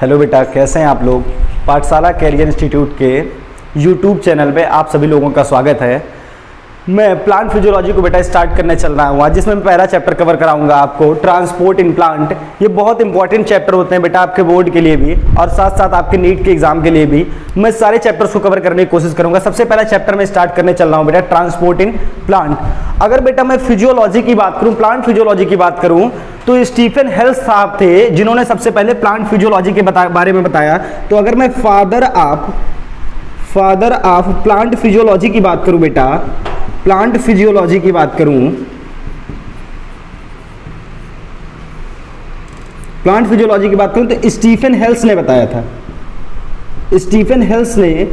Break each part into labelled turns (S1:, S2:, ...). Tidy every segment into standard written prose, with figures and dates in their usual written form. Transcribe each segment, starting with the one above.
S1: Hello बेटा, कैसे हैं आप लोग। पाठशाला कैरियर इंस्टीट्यूट के यूट्यूब चैनल पे आप सभी लोगों का स्वागत है। मैं प्लांट फिजियोलॉजी को बेटा स्टार्ट करने चल रहा हूँ आज, जिसमें मैं पहला चैप्टर कवर कराऊंगा आपको, ट्रांसपोर्ट इन प्लांट। ये बहुत इंपॉर्टेंट चैप्टर होते हैं बेटा आपके बोर्ड के लिए भी और साथ साथ आपके नीट के एग्जाम के लिए भी। मैं सारे चैप्टर्स को कवर करने की कोशिश करूंगा। सबसे पहला चैप्टर मैं स्टार्ट करने चल रहा हूँ बेटा, ट्रांसपोर्ट इन प्लांट। अगर बेटा मैं फिजियोलॉजी की बात करूँ, प्लांट फिजियोलॉजी की बात करूँ, तो स्टीफन हेल्स साहब थे जिन्होंने सबसे पहले प्लांट फिजियोलॉजी के बारे में बताया। तो अगर मैं फादर ऑफ प्लांट फिजियोलॉजी की बात करूं बेटा, प्लांट फिजियोलॉजी की बात करूं, प्लांट फिजियोलॉजी की बात करूं तो स्टीफन हेल्स ने बताया था। स्टीफन हेल्स ने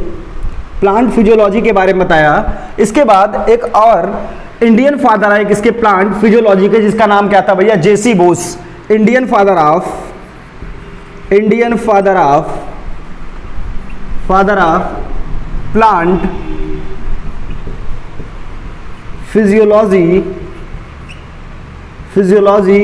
S1: प्लांट फिजियोलॉजी के बारे में बताया। इसके बाद एक और इंडियन फादर आए किसके, प्लांट फिजियोलॉजी के, जिसका नाम क्या था भैया, JC Bose. Indian father of plant physiology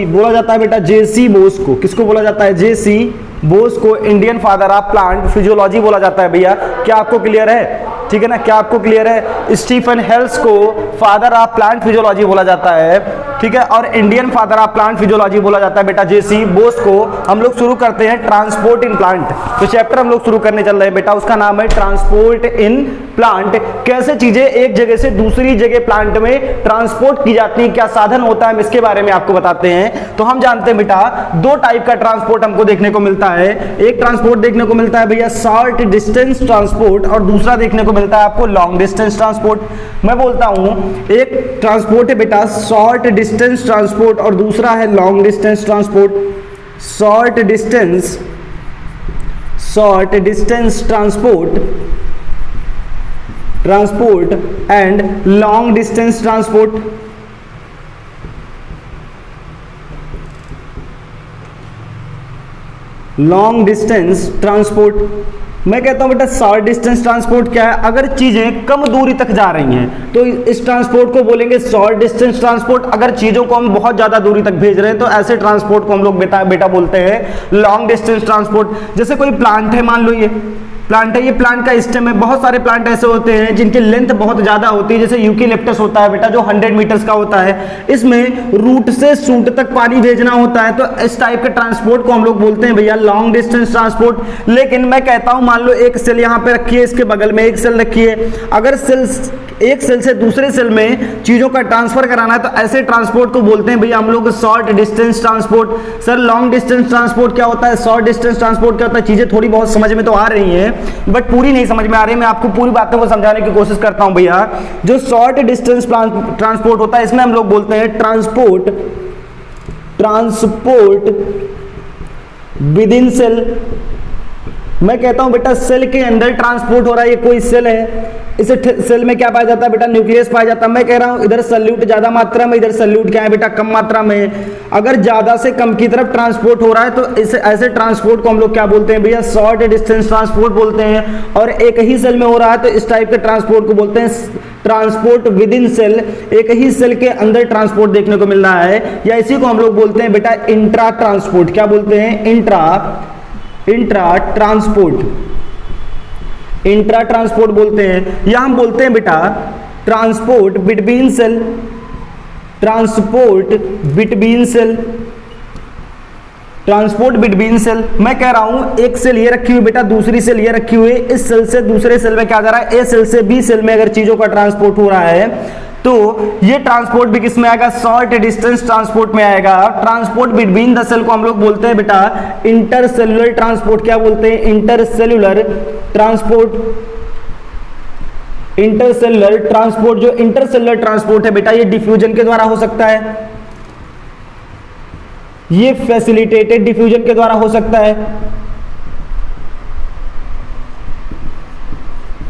S1: बोला जाता है बेटा जेसी बोस को। किसको बोला जाता है, जेसी बोस को Indian father of plant physiology बोला जाता है भैया। क्या आपको क्लियर है, ठीक है ना, क्या आपको क्लियर है। स्टीफन हेल्स को फादर ऑफ प्लांट फिजियोलॉजी बोला जाता है, ठीक है, और Indian father of plant physiology बोला जाता है बेटा जेसी बोस को। हम लोग शुरू करते हैं ट्रांसपोर्ट इन प्लांट। तो चैप्टर हम लोग शुरू करने चल रहे हैं बेटा, उसका नाम है ट्रांसपोर्ट इन प्लांट। कैसे चीजें एक जगह से दूसरी जगह प्लांट में ट्रांसपोर्ट की जाती है, क्या साधन होता है, इसके बारे में आपको बताते हैं। तो हम जानते हैं बेटा दो टाइप का ट्रांसपोर्ट हमको देखने को मिलता है। एक ट्रांसपोर्ट देखने को मिलता है भैया शॉर्ट डिस्टेंस ट्रांसपोर्ट, और दूसरा देखने को मिलता है आपको लॉन्ग डिस्टेंस ट्रांसपोर्ट। मैं बोलता हूं एक ट्रांसपोर्ट है बेटा शॉर्ट डिस्टेंस ट्रांसपोर्ट और दूसरा है long distance transport. Short distance transport and long distance transport. Long distance transport, मैं कहता हूं बेटा शॉर्ट डिस्टेंस ट्रांसपोर्ट क्या है, अगर चीजें कम दूरी तक जा रही हैं तो इस ट्रांसपोर्ट को बोलेंगे शॉर्ट डिस्टेंस ट्रांसपोर्ट। अगर चीजों को हम बहुत ज्यादा दूरी तक भेज रहे हैं तो ऐसे ट्रांसपोर्ट को हम लोग बेटा बोलते हैं लॉन्ग डिस्टेंस ट्रांसपोर्ट। जैसे कोई प्लांट है, मान लो ये प्लांट है, ये प्लांट का स्टेम है। बहुत सारे प्लांट ऐसे होते हैं जिनकी लेंथ बहुत ज्यादा होती है, जैसे यूकेलिप्टस होता है बेटा जो 100 मीटर्स का होता है। इसमें रूट से शूट तक पानी भेजना होता है, तो इस टाइप के ट्रांसपोर्ट को हम लोग बोलते हैं भैया लॉन्ग डिस्टेंस ट्रांसपोर्ट। लेकिन मैं कहता हूं मान लो एक सेल यहाँ पे रखिए, इसके बगल में एक सेल रखिए, अगर एक सेल से दूसरे सेल में चीजों का ट्रांसफर कराना है तो ऐसे ट्रांसपोर्ट को बोलते हैं भैया हम लोग short distance transport. Sir long distance transport क्या होता है, शॉर्ट डिस्टेंस ट्रांसपोर्ट क्या होता है, चीजें थोड़ी बहुत समझ में तो आ रही हैं बट पूरी नहीं समझ में आ रही। मैं आपको पूरी बातों को समझाने की कोशिश करता हूं भैया। जो शॉर्ट डिस्टेंस ट्रांसपोर्ट होता है इसमें हम लोग बोलते हैं ट्रांसपोर्ट विद इन सेल। मैं कहता हूं बेटा सेल के अंदर ट्रांसपोर्ट हो रहा है, ये कोई सेल है, इस सेल में क्या पाया जाता है बेटा, न्यूक्लियस पाया जाता है। मैं कह रहा हूं इधर सल्यूट ज्यादा मात्रा में, इधर सल्यूट क्या है बेटा, कम मात्रा में। अगर ज्यादा से कम की तरफ ट्रांसपोर्ट हो रहा है तो ऐसे ट्रांसपोर्ट को हम लोग क्या बोलते हैं भैया, शॉर्ट डिस्टेंस ट्रांसपोर्ट बोलते हैं। और एक ही सेल में हो रहा है तो इस टाइप के ट्रांसपोर्ट को बोलते हैं ट्रांसपोर्ट विद इन सेल। एक ही सेल के अंदर ट्रांसपोर्ट देखने को मिल रहा है, या इसी को हम लोग बोलते हैं बेटा इंट्रा ट्रांसपोर्ट। क्या बोलते हैं, इंट्रा ट्रांसपोर्ट बोलते हैं, या हम बोलते हैं बेटा ट्रांसपोर्ट बिटवीन सेल। मैं कह रहा हूं एक सेल ये रखी हुई बेटा, दूसरी सेल ये रखी हुई, इस सेल से दूसरे सेल में क्या जा रहा है, ए सेल से बी सेल में अगर चीजों का ट्रांसपोर्ट हो रहा है तो ये ट्रांसपोर्ट भी किस में आएगा, शॉर्ट डिस्टेंस ट्रांसपोर्ट में आएगा। ट्रांसपोर्ट बिटवीन द सेल को हम लोग बोलते हैं बेटा इंटरसेल्युलर ट्रांसपोर्ट। क्या बोलते हैं, इंटरसेल्युलर ट्रांसपोर्ट। जो इंटरसेल्युलर ट्रांसपोर्ट है बेटा ये डिफ्यूजन के द्वारा हो सकता है, ये फैसिलिटेटेड डिफ्यूजन के द्वारा हो सकता है,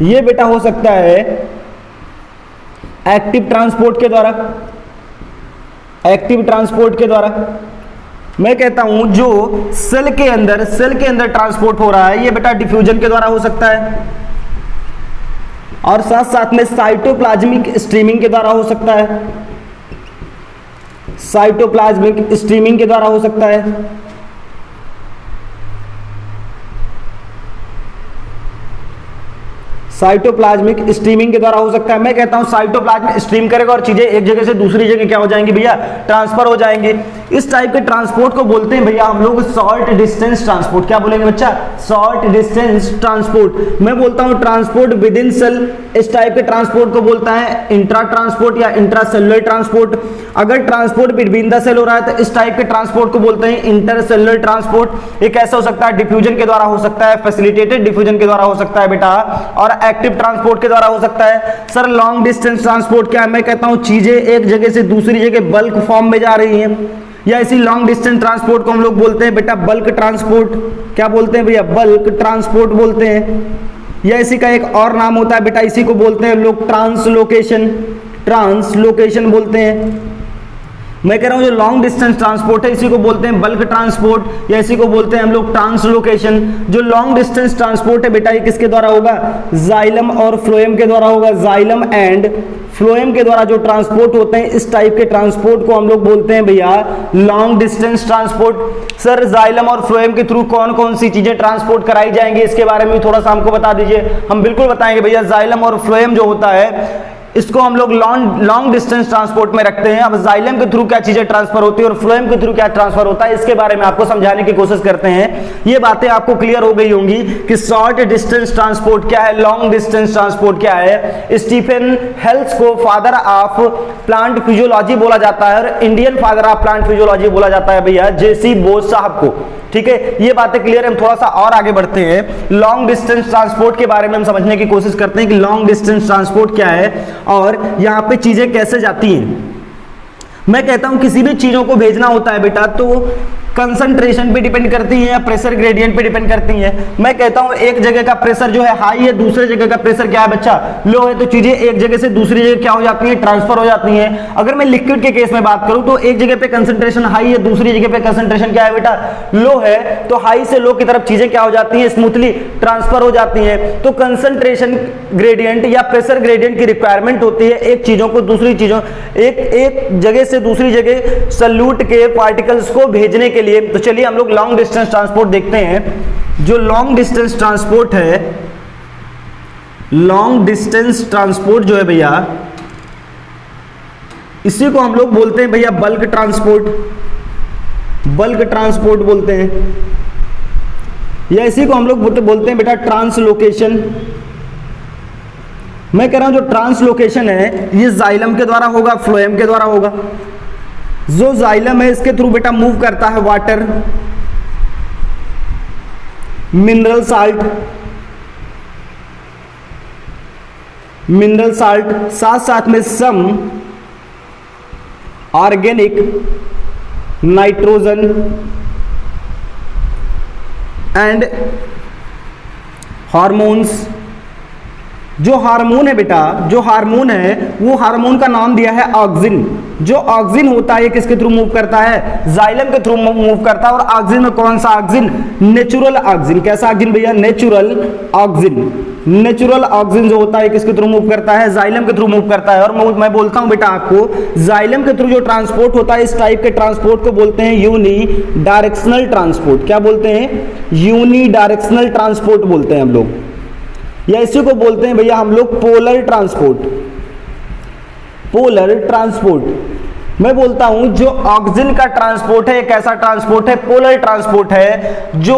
S1: ये बेटा हो सकता है एक्टिव ट्रांसपोर्ट के द्वारा। मैं कहता हूं जो सेल के अंदर ट्रांसपोर्ट हो रहा है ये बेटा डिफ्यूजन के द्वारा हो सकता है, और साथ साथ में साइटोप्लाज्मिक स्ट्रीमिंग के द्वारा हो सकता है, साइटोप्लाज्मिक स्ट्रीमिंग के द्वारा हो सकता है। साइटोप्लाज्मिक स्ट्रीमिंग के द्वारा हो सकता है। मैं कहता हूं साइटोप्लाज्म स्ट्रीम करेगा और चीजें एक जगह से दूसरी जगह क्या हो जाएंगी भैया, ट्रांसफर हो जाएंगे। इस टाइप के ट्रांसपोर्ट को बोलते हैं भैया हम लोग शॉर्ट डिस्टेंस ट्रांसपोर्ट। क्या बोलेंगे बच्चा, शॉर्ट डिस्टेंस ट्रांसपोर्ट। मैं बोलता हूं ट्रांसपोर्ट विद इन सेल, इस टाइप के ट्रांसपोर्ट को बोलता है इंट्रा ट्रांसपोर्ट या इंट्रासेलुलर ट्रांसपोर्ट। अगर ट्रांसपोर्ट बिटवीन द सेल हो रहा है तो इस टाइप के ट्रांसपोर्ट को बोलते हैं इंटरसेलुलर ट्रांसपोर्ट। ये कैसे हो सकता है, डिफ्यूजन के द्वारा हो सकता है, फैसिलिटेटेड डिफ्यूजन के द्वारा हो सकता है बेटा, और एक्टिव ट्रांसपोर्ट के द्वारा हो सकता है। सर लॉन्ग डिस्टेंस ट्रांसपोर्ट क्या है, मैं कहता हूं चीजें एक जगह से दूसरी जगह बल्क फॉर्म में जा रही हैं, या इसी लॉन्ग डिस्टेंस ट्रांसपोर्ट को हम लोग बोलते हैं बेटा बल्क ट्रांसपोर्ट। क्या बोलते हैं भैया, बल्क ट्रांसपोर्ट बोलते हैं। या इसी का एक और नाम होता है बेटा, इसी को बोलते हैं लोग ट्रांसलोकेशन, ट्रांसलोकेशन बोलते हैं। मैं कह रहा हूं जो लॉन्ग डिस्टेंस ट्रांसपोर्ट है इसी को बोलते हैं बल्क ट्रांसपोर्ट, या इसी को बोलते हैं हम लोग ट्रांसलोकेशन। जो लॉन्ग डिस्टेंस ट्रांसपोर्ट है बेटा ये किसके द्वारा होगा, जाइलम और फ्लोएम के द्वारा होगा। जाइलम एंड फ्लोएम के द्वारा जो ट्रांसपोर्ट होते हैं इस टाइप के ट्रांसपोर्ट को हम लोग बोलते हैं भैया long distance transport. Sir xylem और फ्लोएम के थ्रू कौन कौन सी चीजें ट्रांसपोर्ट कराई जाएंगी इसके बारे में थोड़ा सा हमको बता दीजिए। हम बिल्कुल बताएंगे भैया, जाइलम और फ्लोएम जो होता है इसको हम लोग लॉन्ग डिस्टेंस ट्रांसपोर्ट में रखते हैं। अब जाइलम के थ्रू क्या चीजें ट्रांसफर होती है और फ्लोएम के थ्रू क्या ट्रांसफर होता है इसके बारे में आपको समझाने की कोशिश करते हैं। ये बातें आपको क्लियर हो गई होंगी कि शॉर्ट डिस्टेंस ट्रांसपोर्ट क्या है, लॉन्ग डिस्टेंस ट्रांसपोर्ट क्या है। स्टीफन हेल्स को फादर ऑफ प्लांट फिजियोलॉजी बोला जाता है और Indian father of plant physiology बोला जाता है भैया जेसी बोस साहब को। ठीक है, ये बातें क्लियर है। हम थोड़ा सा और आगे बढ़ते हैं, लॉन्ग डिस्टेंस ट्रांसपोर्ट के बारे में हम समझने की कोशिश करते हैं कि लॉन्ग डिस्टेंस ट्रांसपोर्ट क्या है और यहां पे चीजें कैसे जाती हैं। मैं कहता हूं किसी भी चीजों को भेजना होता है बेटा तो कंसंट्रेशन पे डिपेंड करती है या प्रेशर ग्रेडियंट पे डिपेंड करती है। मैं कहता हूं एक जगह का प्रेशर जो है हाई है, दूसरे जगह का प्रेशर क्या है बच्चा, लो है, तो चीजें एक जगह से दूसरी जगह क्या हो जाती है, ट्रांसफर हो जाती हैं। अगर मैं लिक्विड के केस में बात करूं तो एक जगह पे कंसंट्रेशन हाई है, दूसरी जगह पे कंसंट्रेशन क्या है बेटा, लो है, तो हाई से लो की तरफ चीजें क्या हो जाती हैं, स्मूथली ट्रांसफर हो जाती हैं। तो कंसंट्रेशन ग्रेडियंट या प्रेशर ग्रेडियंट की रिक्वायरमेंट होती है एक चीजों को दूसरी चीजों एक जगह से दूसरी जगह सल्यूट के पार्टिकल्स को भेजने के लिए। तो चलिए हम लोग लॉन्ग डिस्टेंस ट्रांसपोर्ट देखते हैं। जो लॉन्ग डिस्टेंस ट्रांसपोर्ट है, लॉन्ग डिस्टेंस ट्रांसपोर्ट जो है भैया इसी को हम लोग बोलते हैं भैया बल्क ट्रांसपोर्ट, बल्क ट्रांसपोर्ट बोलते हैं, या इसी को हम लोग बोलते हैं बेटा ट्रांसलोकेशन। मैं कह रहा हूं जो ट्रांसलोकेशन है ये जाइलम के द्वारा होगा, फ्लोएम के द्वारा होगा। जो जाइलम है इसके थ्रू बेटा मूव करता है वाटर, मिनरल साल्ट, साथ साथ में some organic nitrogen and hormones. जो हार्मोन है बेटा, जो हार्मोन है वो हार्मोन का नाम दिया है ऑक्सिन। जो ऑक्सिन होता है ये किसके थ्रू मूव करता है, जाइलम के थ्रू मूव करता है। और ऑक्सिन में कौन सा ऑक्सिन, नेचुरल ऑक्सिन। कैसा ऑक्सिन भैया, नेचुरल ऑक्सिन। नेचुरल ऑक्सिन जो होता है किसके थ्रू मूव करता है, जाइलम के थ्रू मूव करता है। और मैं बोलता हूं बेटा आपको जाइलम के थ्रू जो ट्रांसपोर्ट होता है इस टाइप के ट्रांसपोर्ट को बोलते हैं यूनी डायरेक्शनल ट्रांसपोर्ट। क्या बोलते हैं, यूनी डायरेक्शनल ट्रांसपोर्ट बोलते हैं हम लोग, या इसी को बोलते हैं भैया हम लोग पोलर ट्रांसपोर्ट, पोलर ट्रांसपोर्ट। मैं बोलता हूं जो ऑक्सीजन का ट्रांसपोर्ट है ये कैसा ट्रांसपोर्ट है, पोलर ट्रांसपोर्ट है। जो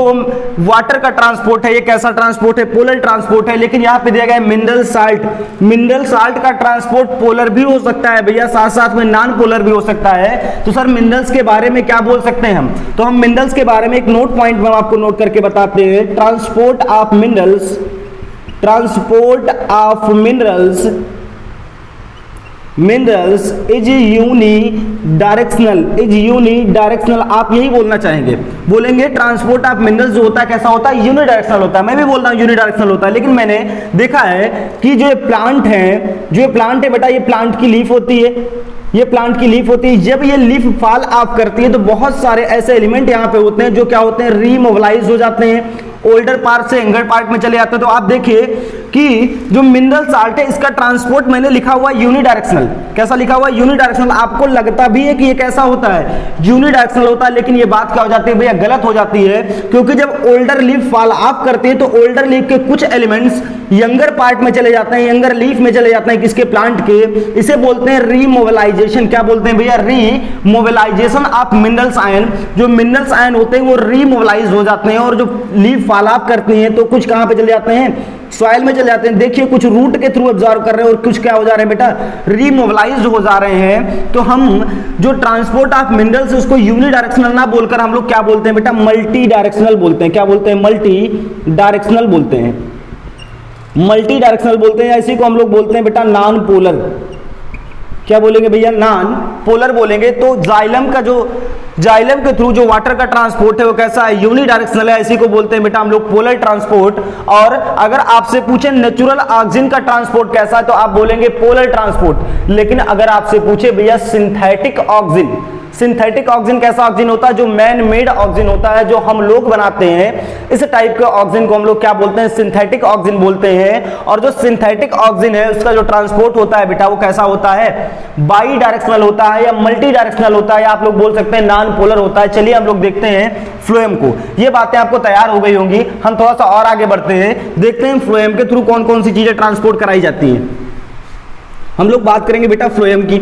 S1: वाटर का ट्रांसपोर्ट है ये कैसा ट्रांसपोर्ट है, पोलर ट्रांसपोर्ट है। लेकिन यहां पे दिया गया है मिनरल साल्ट, मिनरल साल्ट का ट्रांसपोर्ट पोलर भी हो सकता है भैया, साथ साथ में नॉन पोलर भी हो सकता है। तो सर मिनरल्स के बारे में क्या बोल सकते हैं हम, तो हम मिनरल्स के बारे में एक नोट पॉइंट में आपको नोट करके बताते हैं। Transport of minerals, transport of minerals is unidirectional, is unidirectional. आप यही बोलना चाहेंगे, बोलेंगे ट्रांसपोर्ट ऑफ मिनरल्स जो होता है कैसा होता है, यूनी डायरेक्शनल होता है। मैं भी बोल रहा हूं यूनी डायरेक्शनल होता है, लेकिन मैंने देखा है कि जो प्लांट है बेटा, ये प्लांट की लीफ होती है, ये प्लांट की लीफ होती है। जब ये लीफ फॉल ऑफ करती है तो बहुत सारे ऐसे एलिमेंट यहाँ पे होते हैं जो क्या होते हैं, रीमोबिलाइज हो जाते हैं ओल्डर पार्ट से यंगर पार्ट में चले जाते हैं। तो आप देखिए कि जो मिनरल साल्ट है इसका ट्रांसपोर्ट मैंने लिखा हुआ यूनिडायरेक्शनल। कैसा लिखा हुआ? यूनिडायरेक्शनल। आपको लगता भी है कि ये कैसा होता है? यूनिडायरेक्शनल होता है, लेकिन ये बात क्या हो जाती है भैया? गलत हो जाती है, क्योंकि जब ओल्डर लीफ फॉल ऑफ करती है तो ओल्डर लीफ के कुछ एलिमेंट्स यंगर पार्ट में चले जाते हैं, यंगर लीफ में चले जाते हैं, किसके? प्लांट के। इसे बोलते हैं रीमोबिलाइजेशन। क्या बोलते हैं भैया? Remobilisation of minerals ion. जो मिनरल्स आयन होते हैं वो रीमोबिलाइज हो जाते हैं, और जो लीफ फॉल ऑफ करती हैं तो कुछ कहां पे चले जाते हैं? सॉइल में चले जाते हैं। देखिए कुछ रूट के थ्रू एब्जॉर्ब कर रहे हैं और कुछ क्या हो जा रहे हैं बेटा? रीमोबिलाइज हो जा रहे हैं। तो हम जो ट्रांसपोर्ट ऑफ मिनरल्स उसको यूनिडायरेक्शनल ना बोलकर हम लोग क्या बोलते हैं बेटा? मल्टी डायरेक्शनल बोलते हैं। क्या बोलते हैं? मल्टी डायरेक्शनल बोलते हैं। मल्टी डायरेक्शनल बोलते हैं। इसी को हम लोग बोलते हैं बेटा नॉन पोलर। क्या बोलेंगे भैया? नॉन पोलर बोलेंगे। तो जाइलम का जो जाइलम के थ्रू जो वाटर का ट्रांसपोर्ट है वो कैसा है? यूनिडायरेक्शनल है। इसी को बोलते हैं बेटा हम लोग पोलर ट्रांसपोर्ट। और अगर आपसे पूछे नेचुरल ऑक्सीजन का ट्रांसपोर्ट कैसा है तो आप बोलेंगे पोलर ट्रांसपोर्ट। लेकिन अगर आपसे पूछे भैया सिंथेटिक ऑक्सीजन, सिंथेटिक ऑक्सीजन कैसा ऑक्सीजन होता है? जो मैन मेड ऑक्सीजन होता है, जो हम लोग बनाते हैं, इस टाइप के ऑक्सीजन को हम लोग क्या बोलते हैं? सिंथेटिक ऑक्सीजन बोलते हैं। और जो सिंथेटिक ऑक्सीजन है उसका जो ट्रांसपोर्ट होता है बेटा वो कैसा होता है? बाई डायरेक्शनल होता है या मल्टी डायरेक्शनल होता है, या आप लोग बोल सकते हैं नॉन पोलर होता है। चलिए हम लोग देखते हैं फ्लोएम को। ये बातें आपको तैयार हो गई होंगी। हम थोड़ा सा और आगे बढ़ते हैं, देखते हैं फ्लोएम के थ्रू कौन कौन सी चीजें ट्रांसपोर्ट कराई जाती हैं। हम लोग बात करेंगे बेटा फ्लोएम की।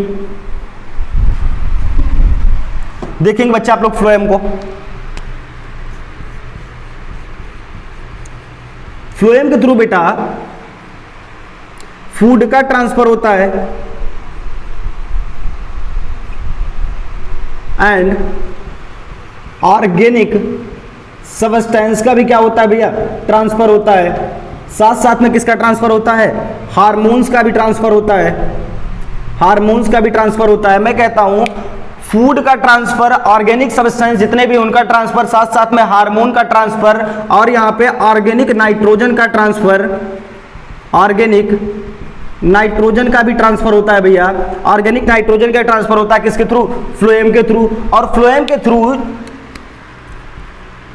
S1: देखेंगे बच्चा आप लोग फ्लोएम को। फ्लोएम के थ्रू बेटा फूड का ट्रांसफर होता है एंड ऑर्गेनिक सब्सटेंस का भी क्या होता है भैया? ट्रांसफर होता है। साथ साथ में किसका ट्रांसफर होता है? हार्मोन्स का भी ट्रांसफर होता है। हार्मोन्स का भी ट्रांसफर होता है। मैं कहता हूं फूड का ट्रांसफर, ऑर्गेनिक सब्सटेंस जितने भी उनका ट्रांसफर, साथ साथ में हार्मोन का ट्रांसफर, और यहां पे ऑर्गेनिक नाइट्रोजन का ट्रांसफर, ऑर्गेनिक नाइट्रोजन का भी ट्रांसफर होता है भैया। ऑर्गेनिक नाइट्रोजन का ट्रांसफर होता है किसके थ्रू? फ्लोएम के थ्रू। और फ्लोएम के थ्रू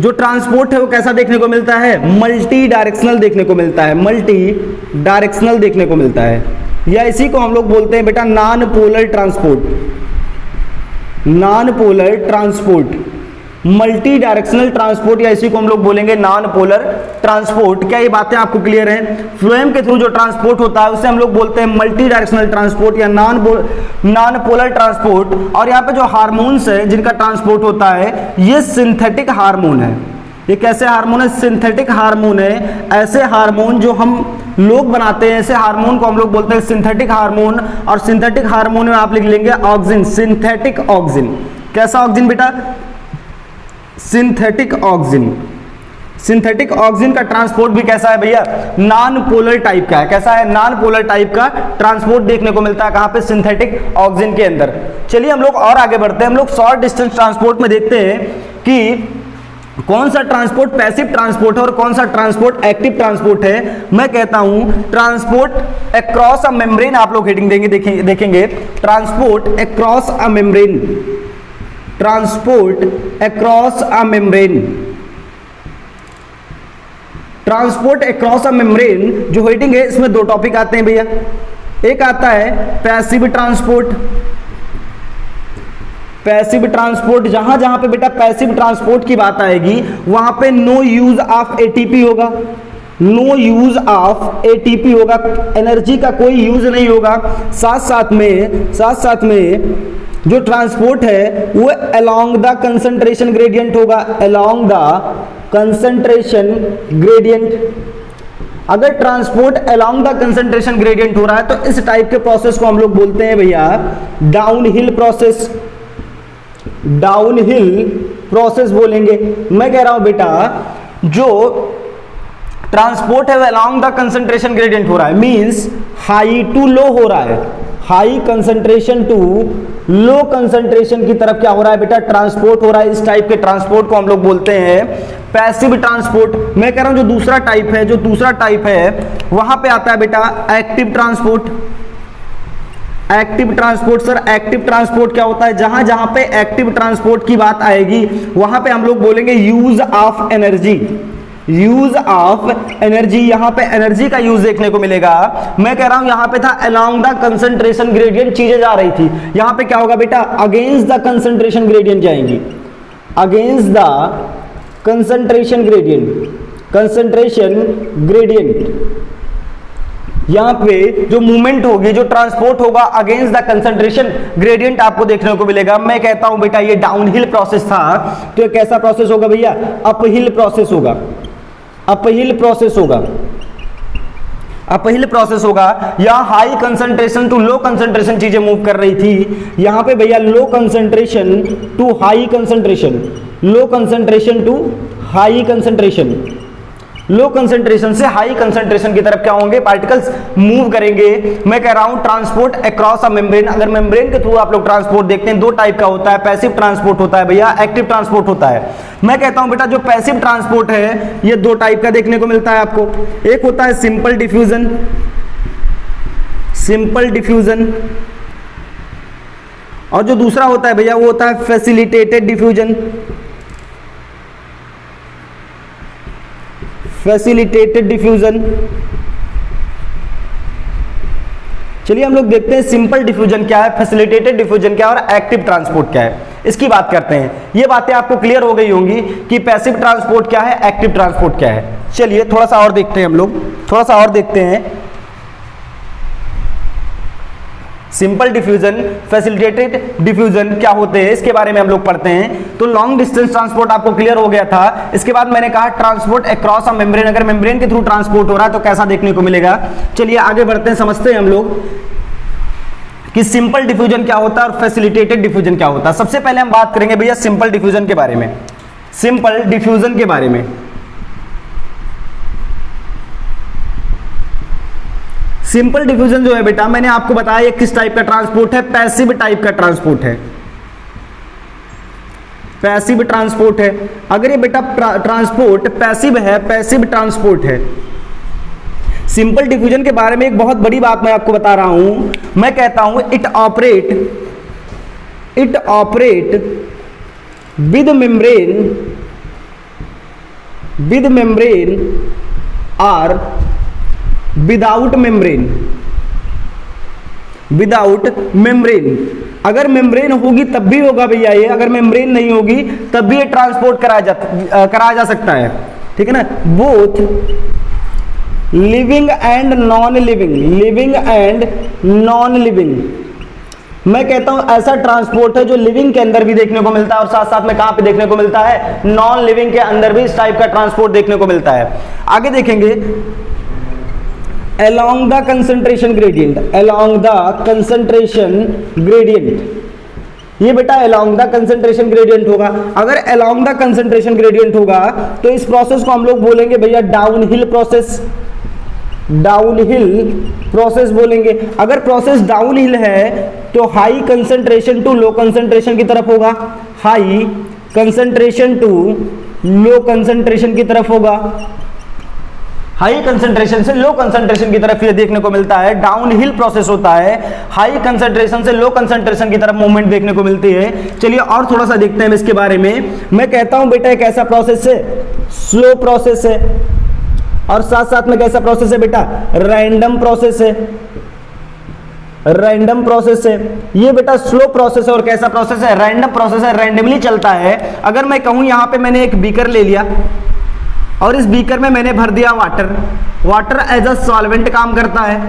S1: जो ट्रांसपोर्ट है वो कैसा देखने को मिलता है? मल्टी डायरेक्शनल देखने को मिलता है। मल्टी डायरेक्शनल देखने को मिलता है, या इसी को हम लोग बोलते हैं बेटा non polar transport. Non polar transport, multi directional transport, या इसी को हम लोग बोलेंगे नॉन पोलर ट्रांसपोर्ट। क्या ये बातें आपको क्लियर हैं? फ्लोएम के थ्रू जो ट्रांसपोर्ट होता है उसे हम लोग बोलते हैं मल्टी डायरेक्शनल ट्रांसपोर्ट या नॉन पोलर ट्रांसपोर्ट। और यहाँ पे जो हार्मोन्स है जिनका ट्रांसपोर्ट होता है ये सिंथेटिक हार्मोन है। ये कैसे हार्मोन है? सिंथेटिक हार्मोन है। ऐसे हार्मोन जो हम लोग बनाते हैं, ऐसे हार्मोन को हम लोग बोलते हैं सिंथेटिक हार्मोन। और सिंथेटिक हार्मोन में आप लिख लेंगे ऑक्सीजन, सिंथेटिक ऑक्सीजन। कैसा ऑक्सीजन बेटा? Synthetic oxygen. सिंथेटिक ऑक्सीजन का ट्रांसपोर्ट भी कैसा है भैया? नॉन पोलर टाइप का है। कैसा है? नॉन पोलर टाइप का ट्रांसपोर्ट देखने को मिलता है। कहां पे? सिंथेटिक ऑक्सीजन के अंदर। चलिए हम लोग और आगे बढ़ते हैं। हम लोग शॉर्ट डिस्टेंस ट्रांसपोर्ट में देखते हैं कि कौन सा ट्रांसपोर्ट पैसिव ट्रांसपोर्ट है और कौन सा ट्रांसपोर्ट एक्टिव ट्रांसपोर्ट है। मैं कहता हूं ट्रांसपोर्ट अक्रॉस अ मेम्ब्रेन। आप लोग हेडिंग देंगे, देखेंगे transport across a membrane. Transport across a membrane. Transport across a membrane जो हेडिंग है इसमें दो टॉपिक आते हैं भैया। एक आता है पैसिव ट्रांसपोर्ट। पैसिव ट्रांसपोर्ट, जहां जहां पे बेटा पैसिव ट्रांसपोर्ट की बात आएगी वहां पे नो यूज ऑफ एटीपी होगा। नो यूज ऑफ एटीपी होगा, एनर्जी का कोई यूज नहीं होगा। साथ साथ में जो ट्रांसपोर्ट है वो अलोंग द कंसंट्रेशन ग्रेडियंट होगा। Along the concentration gradient. अगर transport along the concentration gradient हो रहा है तो इस टाइप के प्रोसेस को हम लोग बोलते हैं भैया डाउनहिल प्रोसेस। डाउनहिल प्रोसेस बोलेंगे। मैं कह रहा हूं बेटा जो ट्रांसपोर्ट है अलोंग द कंसंट्रेशन ग्रेडियंट हो रहा है, मींस हाई टू लो हो रहा है। High concentration to low concentration की तरफ क्या हो रहा है बेटा? ट्रांसपोर्ट हो रहा है। इस टाइप के ट्रांसपोर्ट को हम लोग बोलते हैं पैसिव ट्रांसपोर्ट। मैं कह रहा हूं जो दूसरा टाइप है वहां पे आता है बेटा active transport. Active transport sir, active transport क्या होता है? जहां जहां पे एक्टिव ट्रांसपोर्ट की बात आएगी वहां पे हम लोग बोलेंगे use of energy. Use of energy, यहां पे एनर्जी का यूज देखने को मिलेगा। मैं कह रहा हूं यहां पे था अलोंग द कंसंट्रेशन ग्रेडियंट, चीजें जा रही थी, यहां पे क्या होगा बेटा, अगेंस्ट द कंसंट्रेशन ग्रेडियंट जाएंगी, against the concentration gradient, concentration gradient. यहां पे जो मूवमेंट होगी, जो ट्रांसपोर्ट होगा अगेंस्ट द कंसंट्रेशन ग्रेडियंट आपको देखने को मिलेगा। मैं कहता हूं बेटा ये डाउनहिल प्रोसेस था, तो ये कैसा प्रोसेस होगा भैया, अपहिल प्रोसेस होगा, अपहिल प्रोसेस होगा, अपहिल प्रोसेस होगा। यहां high concentration to low concentration चीजें मूव कर रही थी, यहां पे भैया low concentration to high concentration, low concentration to high concentration, low concentration से हाई कंसंट्रेशन की तरफ क्या होंगे, पार्टिकल्स मूव करेंगे। मैं कह रहा हूं ट्रांसपोर्ट अक्रॉस अ मेम्ब्रेन, अगर मेम्ब्रेन के थ्रू आप लोग ट्रांसपोर्ट देखते हैं, दो टाइप का होता है, पैसिव ट्रांसपोर्ट होता है भैया, एक्टिव ट्रांसपोर्ट होता है। मैं कहता हूं बेटा जो पैसिव ट्रांसपोर्ट है ये दो टाइप का देखने को मिलता है आपको, एक होता है सिंपल डिफ्यूजन, सिंपल डिफ्यूजन, और जो दूसरा होता है भैया वो होता है फैसिलिटेटेड डिफ्यूजन, फैसिलिटेटेड डिफ्यूजन। चलिए हम लोग देखते हैं सिंपल डिफ्यूजन क्या है, फैसिलिटेटेड डिफ्यूजन क्या है और एक्टिव ट्रांसपोर्ट क्या है, इसकी बात करते हैं। ये बातें आपको क्लियर हो गई होंगी कि पैसिव ट्रांसपोर्ट क्या है, एक्टिव ट्रांसपोर्ट क्या है। चलिए थोड़ा सा और देखते हैं हम लोग, थोड़ा सा और देखते हैं। सिंपल डिफ्यूजन, फैसिलिटेटेड डिफ्यूजन क्या होते हैं इसके बारे में हम लोग पढ़ते हैं। तो लॉन्ग डिस्टेंस ट्रांसपोर्ट आपको क्लियर हो गया था। इसके बाद मैंने कहा ट्रांसपोर्ट अक्रॉस अ मेम्ब्रेन, अगर मेम्ब्रेन के थ्रू ट्रांसपोर्ट हो रहा है तो कैसा देखने को मिलेगा। चलिए आगे बढ़ते हैं, समझते हैं हम लोग कि सिंपल डिफ्यूजन क्या होता है और फैसिलिटेटेड डिफ्यूजन क्या होता है। सबसे पहले हम बात करेंगे भैया सिंपल डिफ्यूजन के बारे में, सिंपल डिफ्यूजन के बारे में। सिंपल डिफ्यूजन जो है बेटा मैंने आपको बताया ये किस टाइप का ट्रांसपोर्ट है, पैसिव टाइप का ट्रांसपोर्ट है, पैसिव ट्रांसपोर्ट है। अगर ये बेटा ट्रांसपोर्ट पैसिव है, पैसिव ट्रांसपोर्ट है। सिंपल डिफ्यूजन के बारे में एक बहुत बड़ी बात मैं आपको बता रहा हूं, मैं कहता हूं इट ऑपरेट विद मेम्ब्रेन और विदाउट मेम्ब्रेन, विदाउट मेम्ब्रेन। अगर मेम्ब्रेन होगी तब भी होगा भैया ये, अगर मेम्ब्रेन नहीं होगी तब भी ये ट्रांसपोर्ट कराया जा सकता है, ठीक है ना। Both living and non living, living and non living. मैं कहता हूं ऐसा ट्रांसपोर्ट है जो लिविंग के अंदर भी देखने को मिलता है और साथ साथ में कहां पे देखने को मिलता है, नॉन लिविंग के अंदर भी इस टाइप का ट्रांसपोर्ट देखने को मिलता है। आगे देखेंगे along the concentration gradient, along the concentration gradient। ये बेटा along the concentration gradient होगा। अगर along the concentration gradient होगा तो इस प्रोसेस को हम लोग बोलेंगे भैया डाउनहिल प्रोसेस, डाउनहिल प्रोसेस बोलेंगे। अगर प्रोसेस डाउनहिल है तो high concentration to low concentration की तरफ होगा, high concentration to low concentration की तरफ होगा, हाई कंसंट्रेशन से लो कंसंट्रेशन की तरफ ये देखने को मिलता है। डाउनहिल प्रोसेस होता है, हाई कंसंट्रेशन से लो कंसंट्रेशन की तरफ मूवमेंट देखने को मिलती है। चलिए और थोड़ा सा देखते हैं इसके बारे में। मैं कहता हूं बेटा एक ऐसा प्रोसेस है, स्लो प्रोसेस है, और साथ साथ में कैसा प्रोसेस है बेटा, रैंडम प्रोसेस है, रैंडम प्रोसेस है। ये बेटा स्लो प्रोसेस है और कैसा प्रोसेस है, रैंडम प्रोसेस है, रैंडमली चलता है। अगर मैं कहूं यहां पे मैंने एक बीकर ले लिया और इस बीकर में मैंने भर दिया water, water as a solvent काम करता है,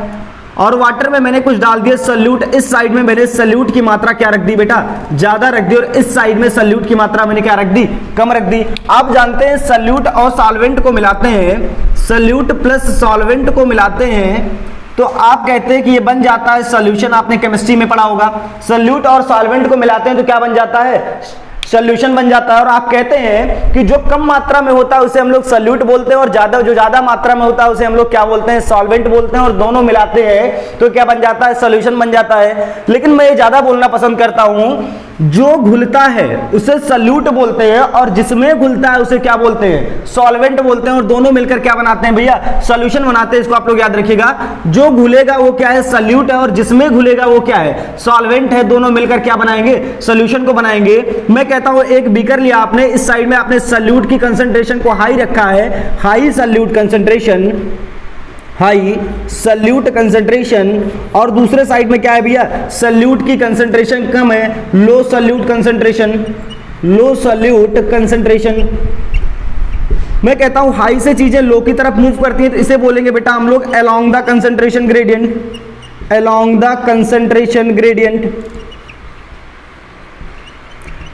S1: और वाटर में मैंने कुछ डाल दिया सल्यूट। इस साइड में मैंने सल्यूट की मात्रा क्या रख दी बेटा, ज्यादा रख दी, और इस साइड में सल्यूट की मात्रा मैंने क्या रख दी, कम रख दी। आप जानते हैं सल्यूट और सॉल्वेंट को मिलाते हैं, सल्यूट प्लस सॉल्वेंट को मिलाते हैं तो आप कहते हैं कि ये बन जाता है सॉल्यूशन। आपने केमिस्ट्री में पढ़ा होगा, सल्यूट और सॉल्वेंट को मिलाते हैं तो क्या बन जाता है, सॉल्यूशन बन जाता है। और आप कहते हैं कि जो कम मात्रा में होता है उसे हम लोग सॉल्यूट बोलते हैं, और जो ज्यादा मात्रा में होता है उसे हम लोग क्या बोलते हैं, सॉल्वेंट बोलते हैं, और दोनों मिलाते हैं तो क्या बन जाता है, सॉल्यूशन बन जाता है। लेकिन मैं ये ज्यादा बोलना पसंद करता हूं जो घुलता है उसे सल्यूट बोलते हैं और जिसमें घुलता है उसे क्या बोलते हैं, सॉल्वेंट बोलते हैं। और दोनों मिलकर क्या बनाते हैं भैया, सॉल्यूशन बनाते हैं। इसको आप लोग याद रखिएगा, जो घुलेगा वो क्या है, सल्यूट है, और जिसमें घुलेगा वो क्या है, सॉल्वेंट है। दोनों मिलकर क्या बनाएंगे, सॉल्यूशन को बनाएंगे। मैं कहता हूं एक बीकर लिया आपने, इस साइड में आपने सल्यूट की कंसंट्रेशन को हाई रखा है, high solute concentration, high solute concentration, और दूसरे साइड में क्या है भैया, सल्यूट की कंसंट्रेशन कम है, लो सल्यूट कंसंट्रेशन, लो सल्यूट कंसंट्रेशन। मैं कहता हूं हाई से चीजें लो की तरफ मूव करती हैं, तो इसे बोलेंगे बेटा हम लोग along the concentration gradient, along the concentration gradient,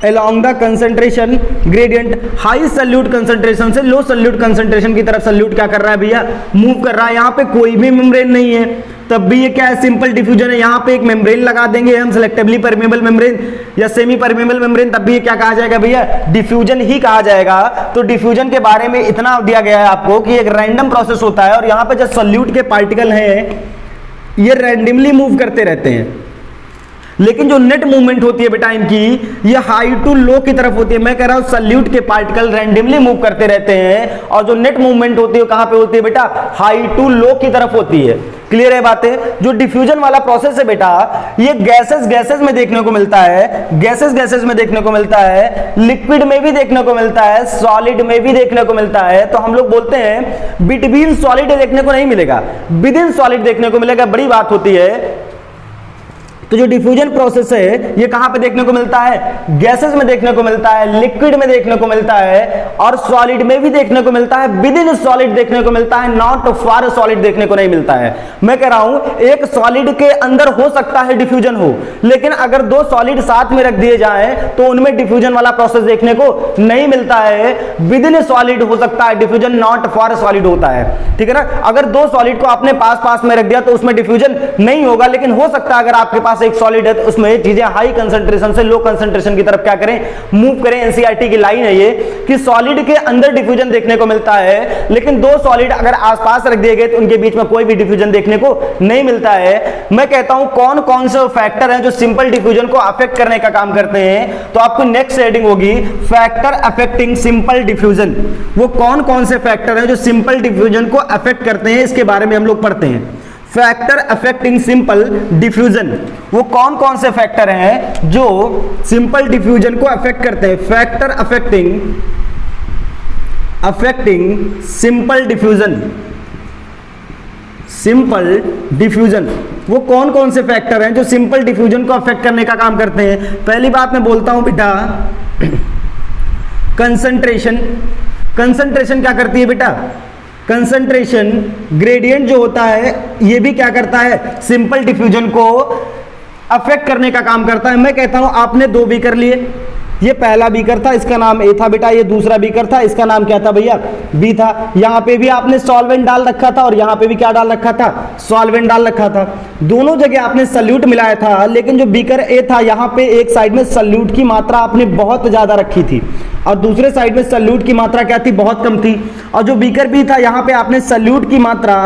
S1: along the concentration gradient। High solute concentration से लो सल्यूट कंसंट्रेशन की तरफ सल्यूट क्या कर रहा है भैया, मूव कर रहा है। यहाँ पे कोई भी मेम्ब्रेन नहीं है, तब भी ये क्या है, सिंपल डिफ्यूजन है। यहाँ पे एक मेम्ब्रेन लगा देंगे हम, सिलेक्टिवली परमेबल मेम्ब्रेन या सेमी परमेबल मेम्ब्रेन, तब भी ये क्या कहा जाएगा भैया, डिफ्यूजन ही कहा जाएगा। तो डिफ्यूजन के बारे में इतना दिया गया है आपको कि एक रैंडम प्रोसेस होता है, और यहाँ पे जो सल्यूट के पार्टिकल हैं ये रैंडमली मूव करते रहते हैं, लेकिन जो नेट मूवमेंट होती है बेटा इनकी, ये हाई टू लो की तरफ होती है। मैं कह रहा हूं सल्यूट के पार्टिकल रैंडमली मूव करते रहते हैं, और जो नेट मूवमेंट होती है कहां पे होती है बेटा, हाई टू लो की तरफ होती है। क्लियर है बातें। जो डिफ्यूजन वाला प्रोसेस है बेटा, ये गैसेस में देखने को मिलता है, गैसेस में देखने को मिलता है, लिक्विड में भी देखने को मिलता है, सॉलिड में भी देखने को मिलता है। तो हम लोग बोलते हैं बिटवीन सॉलिड देखने को नहीं मिलेगा, विद इन सॉलिड देखने को मिलेगा, बड़ी बात होती है। तो जो डिफ्यूजन प्रोसेस है ये कहां पे देखने को मिलता है, गैसेस में देखने को मिलता है, लिक्विड में देखने को मिलता है, और सॉलिड में भी देखने को मिलता है, विद इन सॉलिड देखने को मिलता है, नॉट फॉर सॉलिड देखने को नहीं मिलता है। मैं कह रहा हूं एक सॉलिड के अंदर हो सकता है डिफ्यूजन हो, लेकिन अगर दो सॉलिड साथ में रख दिए जाए तो उनमें डिफ्यूजन वाला प्रोसेस देखने को नहीं मिलता है। विद इन सॉलिड हो सकता है डिफ्यूजन, नॉट फॉर सॉलिड होता है। ठीक है ना। अगर दो सॉलिड को आपने पास में रख दिया तो उसमें डिफ्यूजन नहीं होगा, लेकिन हो सकता है अगर आपके पास एक सॉलिड है तो उसमें चीजें हाई कंसंट्रेशन से लो कंसंट्रेशन की तरफ क्या करें, मूव करें। एनसीईआरटी की लाइन है ये कि सॉलिड के अंदर डिफ्यूजन देखने को मिलता है, लेकिन दो सॉलिड अगर आसपास रख दिए गए तो उनके बीच में कोई भी डिफ्यूजन देखने को नहीं मिलता है। मैं कहता हूं कौन कौन से फैक्टर हैं जो सिंपल डिफ्यूजन को अफेक्ट करने का काम करते हैं, तो आपको नेक्स्ट हेडिंग होगी फैक्टर अफेक्टिंग सिंपल डिफ्यूजन। वो कौन कौन से फैक्टर हैं जो सिंपल डिफ्यूजन को अफेक्ट करते हैं, इसके बारे में हम लोग पढ़ते हैं। फैक्टर अफेक्टिंग सिंपल डिफ्यूजन, वो कौन कौन से फैक्टर हैं जो सिंपल डिफ्यूजन को अफेक्ट करते हैं। Factor affecting simple diffusion, simple diffusion, वो कौन कौन से फैक्टर हैं जो सिंपल डिफ्यूजन को अफेक्ट करने का काम करते हैं। पहली बात मैं बोलता हूं बेटा कंसंट्रेशन। कंसंट्रेशन क्या करती है बेटा, कंसंट्रेशन ग्रेडियंट जो होता है ये भी क्या करता है, सिंपल डिफ्यूजन को अफेक्ट करने का काम करता है। मैं कहता हूं आपने दो बीकर लिए, ये पहला बीकर था इसका नाम ए था बेटा, ये दूसरा बीकर था इसका नाम क्या था भैया, बी था। यहां पे भी आपने सॉल्वेंट डाल रखा था और यहां पे भी क्या डाल रखा था, सॉल्वेंट डाल रखा था। दोनों जगह आपने सल्यूट मिलाया था, लेकिन जो बीकर ए था यहां पे एक साइड में सल्यूट की मात्रा आपने बहुत ज्यादा रखी थी और दूसरे साइड में सल्यूट की मात्रा क्या थी, बहुत कम थी। और जो बीकर बी था यहां पे आपने सल्यूट की मात्रा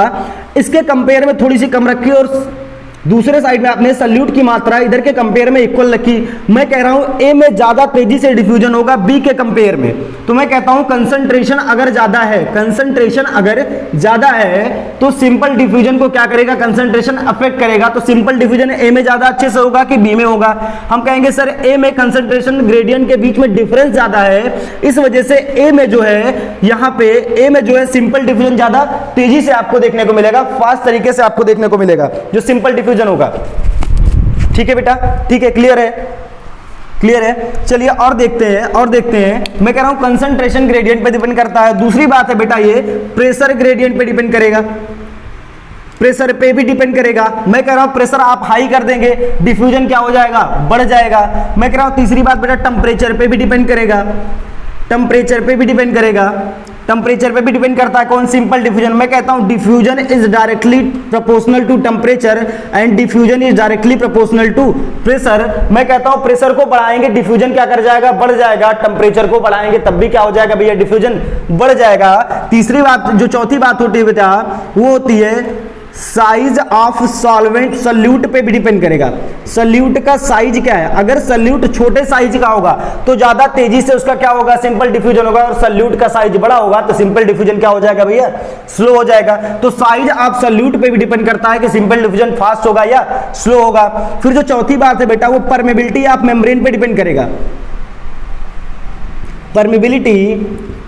S1: इसके कंपेयर में थोड़ी सी कम रखी और दूसरे साइड में आपने सल्यूट की मात्रा इधर के कंपेयर में इक्वल रखी। मैं कह रहा हूं ए में ज्यादा तेजी से डिफ्यूजन होगा बी के कंपेयर में। तो मैं कहता हूं कंसंट्रेशन अगर ज्यादा है, कंसंट्रेशन अगर ज्यादा है तो सिंपल डिफ्यूजन को क्या करेगा, कंसंट्रेशन अफेक्ट करेगा। तो सिंपल डिफ्यूजन ए में ज्यादा अच्छे से होगा कि बी में होगा। हम कहेंगे सर ए में कंसंट्रेशन ग्रेडियंट के बीच में डिफरेंस ज्यादा है, इस वजह से ए में जो है यहां पे ए में जो है सिंपल डिफ्यूजन ज्यादा तेजी से आपको देखने को मिलेगा, फास्ट तरीके से आपको देखने को मिलेगा जो सिंपल डिफ्यूजन होगा। ठीक है बेटा, ठीक है, क्लियर है, क्लियर है। चलिए और देखते हैं मैं कह रहा हूं कंसंट्रेशन ग्रेडियंट पे डिपेंड करता है। दूसरी बात है बेटा ये प्रेशर ग्रेडियंट पे डिपेंड करेगा, प्रेशर पे भी डिपेंड करेगा। मैं कह रहा हूं प्रेशर आप हाई कर देंगे डिफ्यूजन क्या हो जाएगा, बढ़ जाएगा। मैं कह रहा हूं तीसरी बात बेटा टेम्परेचर पे भी डिपेंड करेगा, टेम्परेचर पे भी डिपेंड करेगा, टेम्परेचर पे भी डिपेंड करता है कौन, सिंपल डिफ्यूजन। मैं कहता हूं diffusion is directly proportional to temperature and diffusion is directly proportional to pressure. मैं कहता हूं प्रेशर को बढ़ाएंगे डिफ्यूजन क्या कर जाएगा, बढ़ जाएगा। टेम्परेचर को बढ़ाएंगे तब भी क्या हो जाएगा भैया, डिफ्यूजन बढ़ जाएगा। तीसरी बात जो चौथी बात होती है बेटा वो होती है साइज ऑफ सॉल्वेंट सल्यूट पे भी डिपेंड करेगा। सल्यूट का साइज क्या है, अगर सल्यूट छोटे साइज का होगा तो ज्यादा तेजी से उसका क्या होगा, सिंपल डिफ्यूजन होगा, और सल्यूट का साइज बड़ा होगा तो सिंपल डिफ्यूजन क्या हो जाएगा भैया, स्लो हो जाएगा। तो साइज ऑफ सल्यूट पे भी डिपेंड करता है कि सिंपल डिफ्यूजन फास्ट होगा या स्लो होगा। फिर जो चौथी बात है बेटा वो परमेबिलिटी ऑफ मेम्ब्रेन पे डिपेंड करेगा। परमेबिलिटी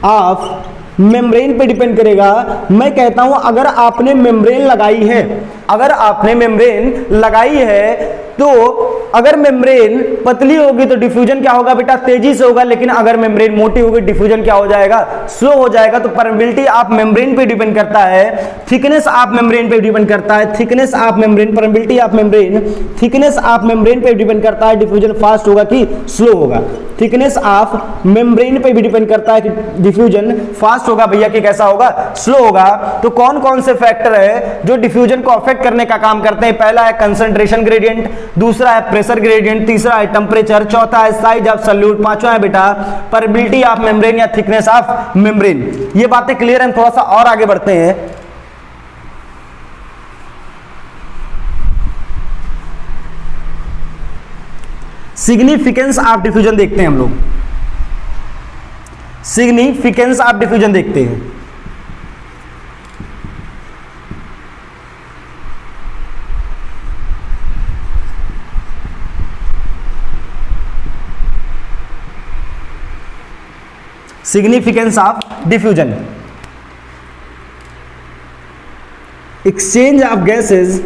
S1: ऑफ मेम्ब्रेन पे डिपेंड करेगा। मैं कहता हूं अगर आपने मेम्ब्रेन लगाई है, अगर आपने मेम्ब्रेन लगाई है तो अगर मेम्ब्रेन पतली होगी तो डिफ्यूजन क्या होगा बेटा, तेजी से होगा, लेकिन अगर मेम्ब्रेन मोटी होगी डिफ्यूजन क्या हो जाएगा, स्लो हो जाएगा। तो परमेबिलिटी ऑफ मेम्ब्रेन पे डिपेंड करता है, थिकनेस ऑफ मेम्ब्रेन पे डिपेंड करता है, thickness of membrane, permeability of membrane, thickness of membrane पे डिपेंड करता है डिफ्यूजन फास्ट होगा कि स्लो होगा। थिकनेस ऑफ मेम्ब्रेन पे भी डिपेंड करता है कि डिफ्यूजन फास्ट होगा भैया कि कैसा होगा, स्लो होगा। तो कौन कौन से फैक्टर है जो डिफ्यूजन को अफेक्ट करने का काम करते हैं, पहला है कंसंट्रेशन ग्रेडियंट, दूसरा है प्रेशर ग्रेडियंट, तीसरा है टेम्परेचर, चौथा है साइज ऑफ सल्यूट, पांचवा है बेटा परमेबिलिटी ऑफ मेम्ब्रेन या थिकनेस ऑफ मेम्ब्रेन। ये बातें क्लियर हैं, थोड़ा सा और आगे बढ़ते हैं। सिग्निफिकेंस ऑफ डिफ्यूजन देखते हैं हम लोग, सिग्निफिकेंस ऑफ डिफ्यूजन देखते हैं। Significance of diffusion, exchange of gases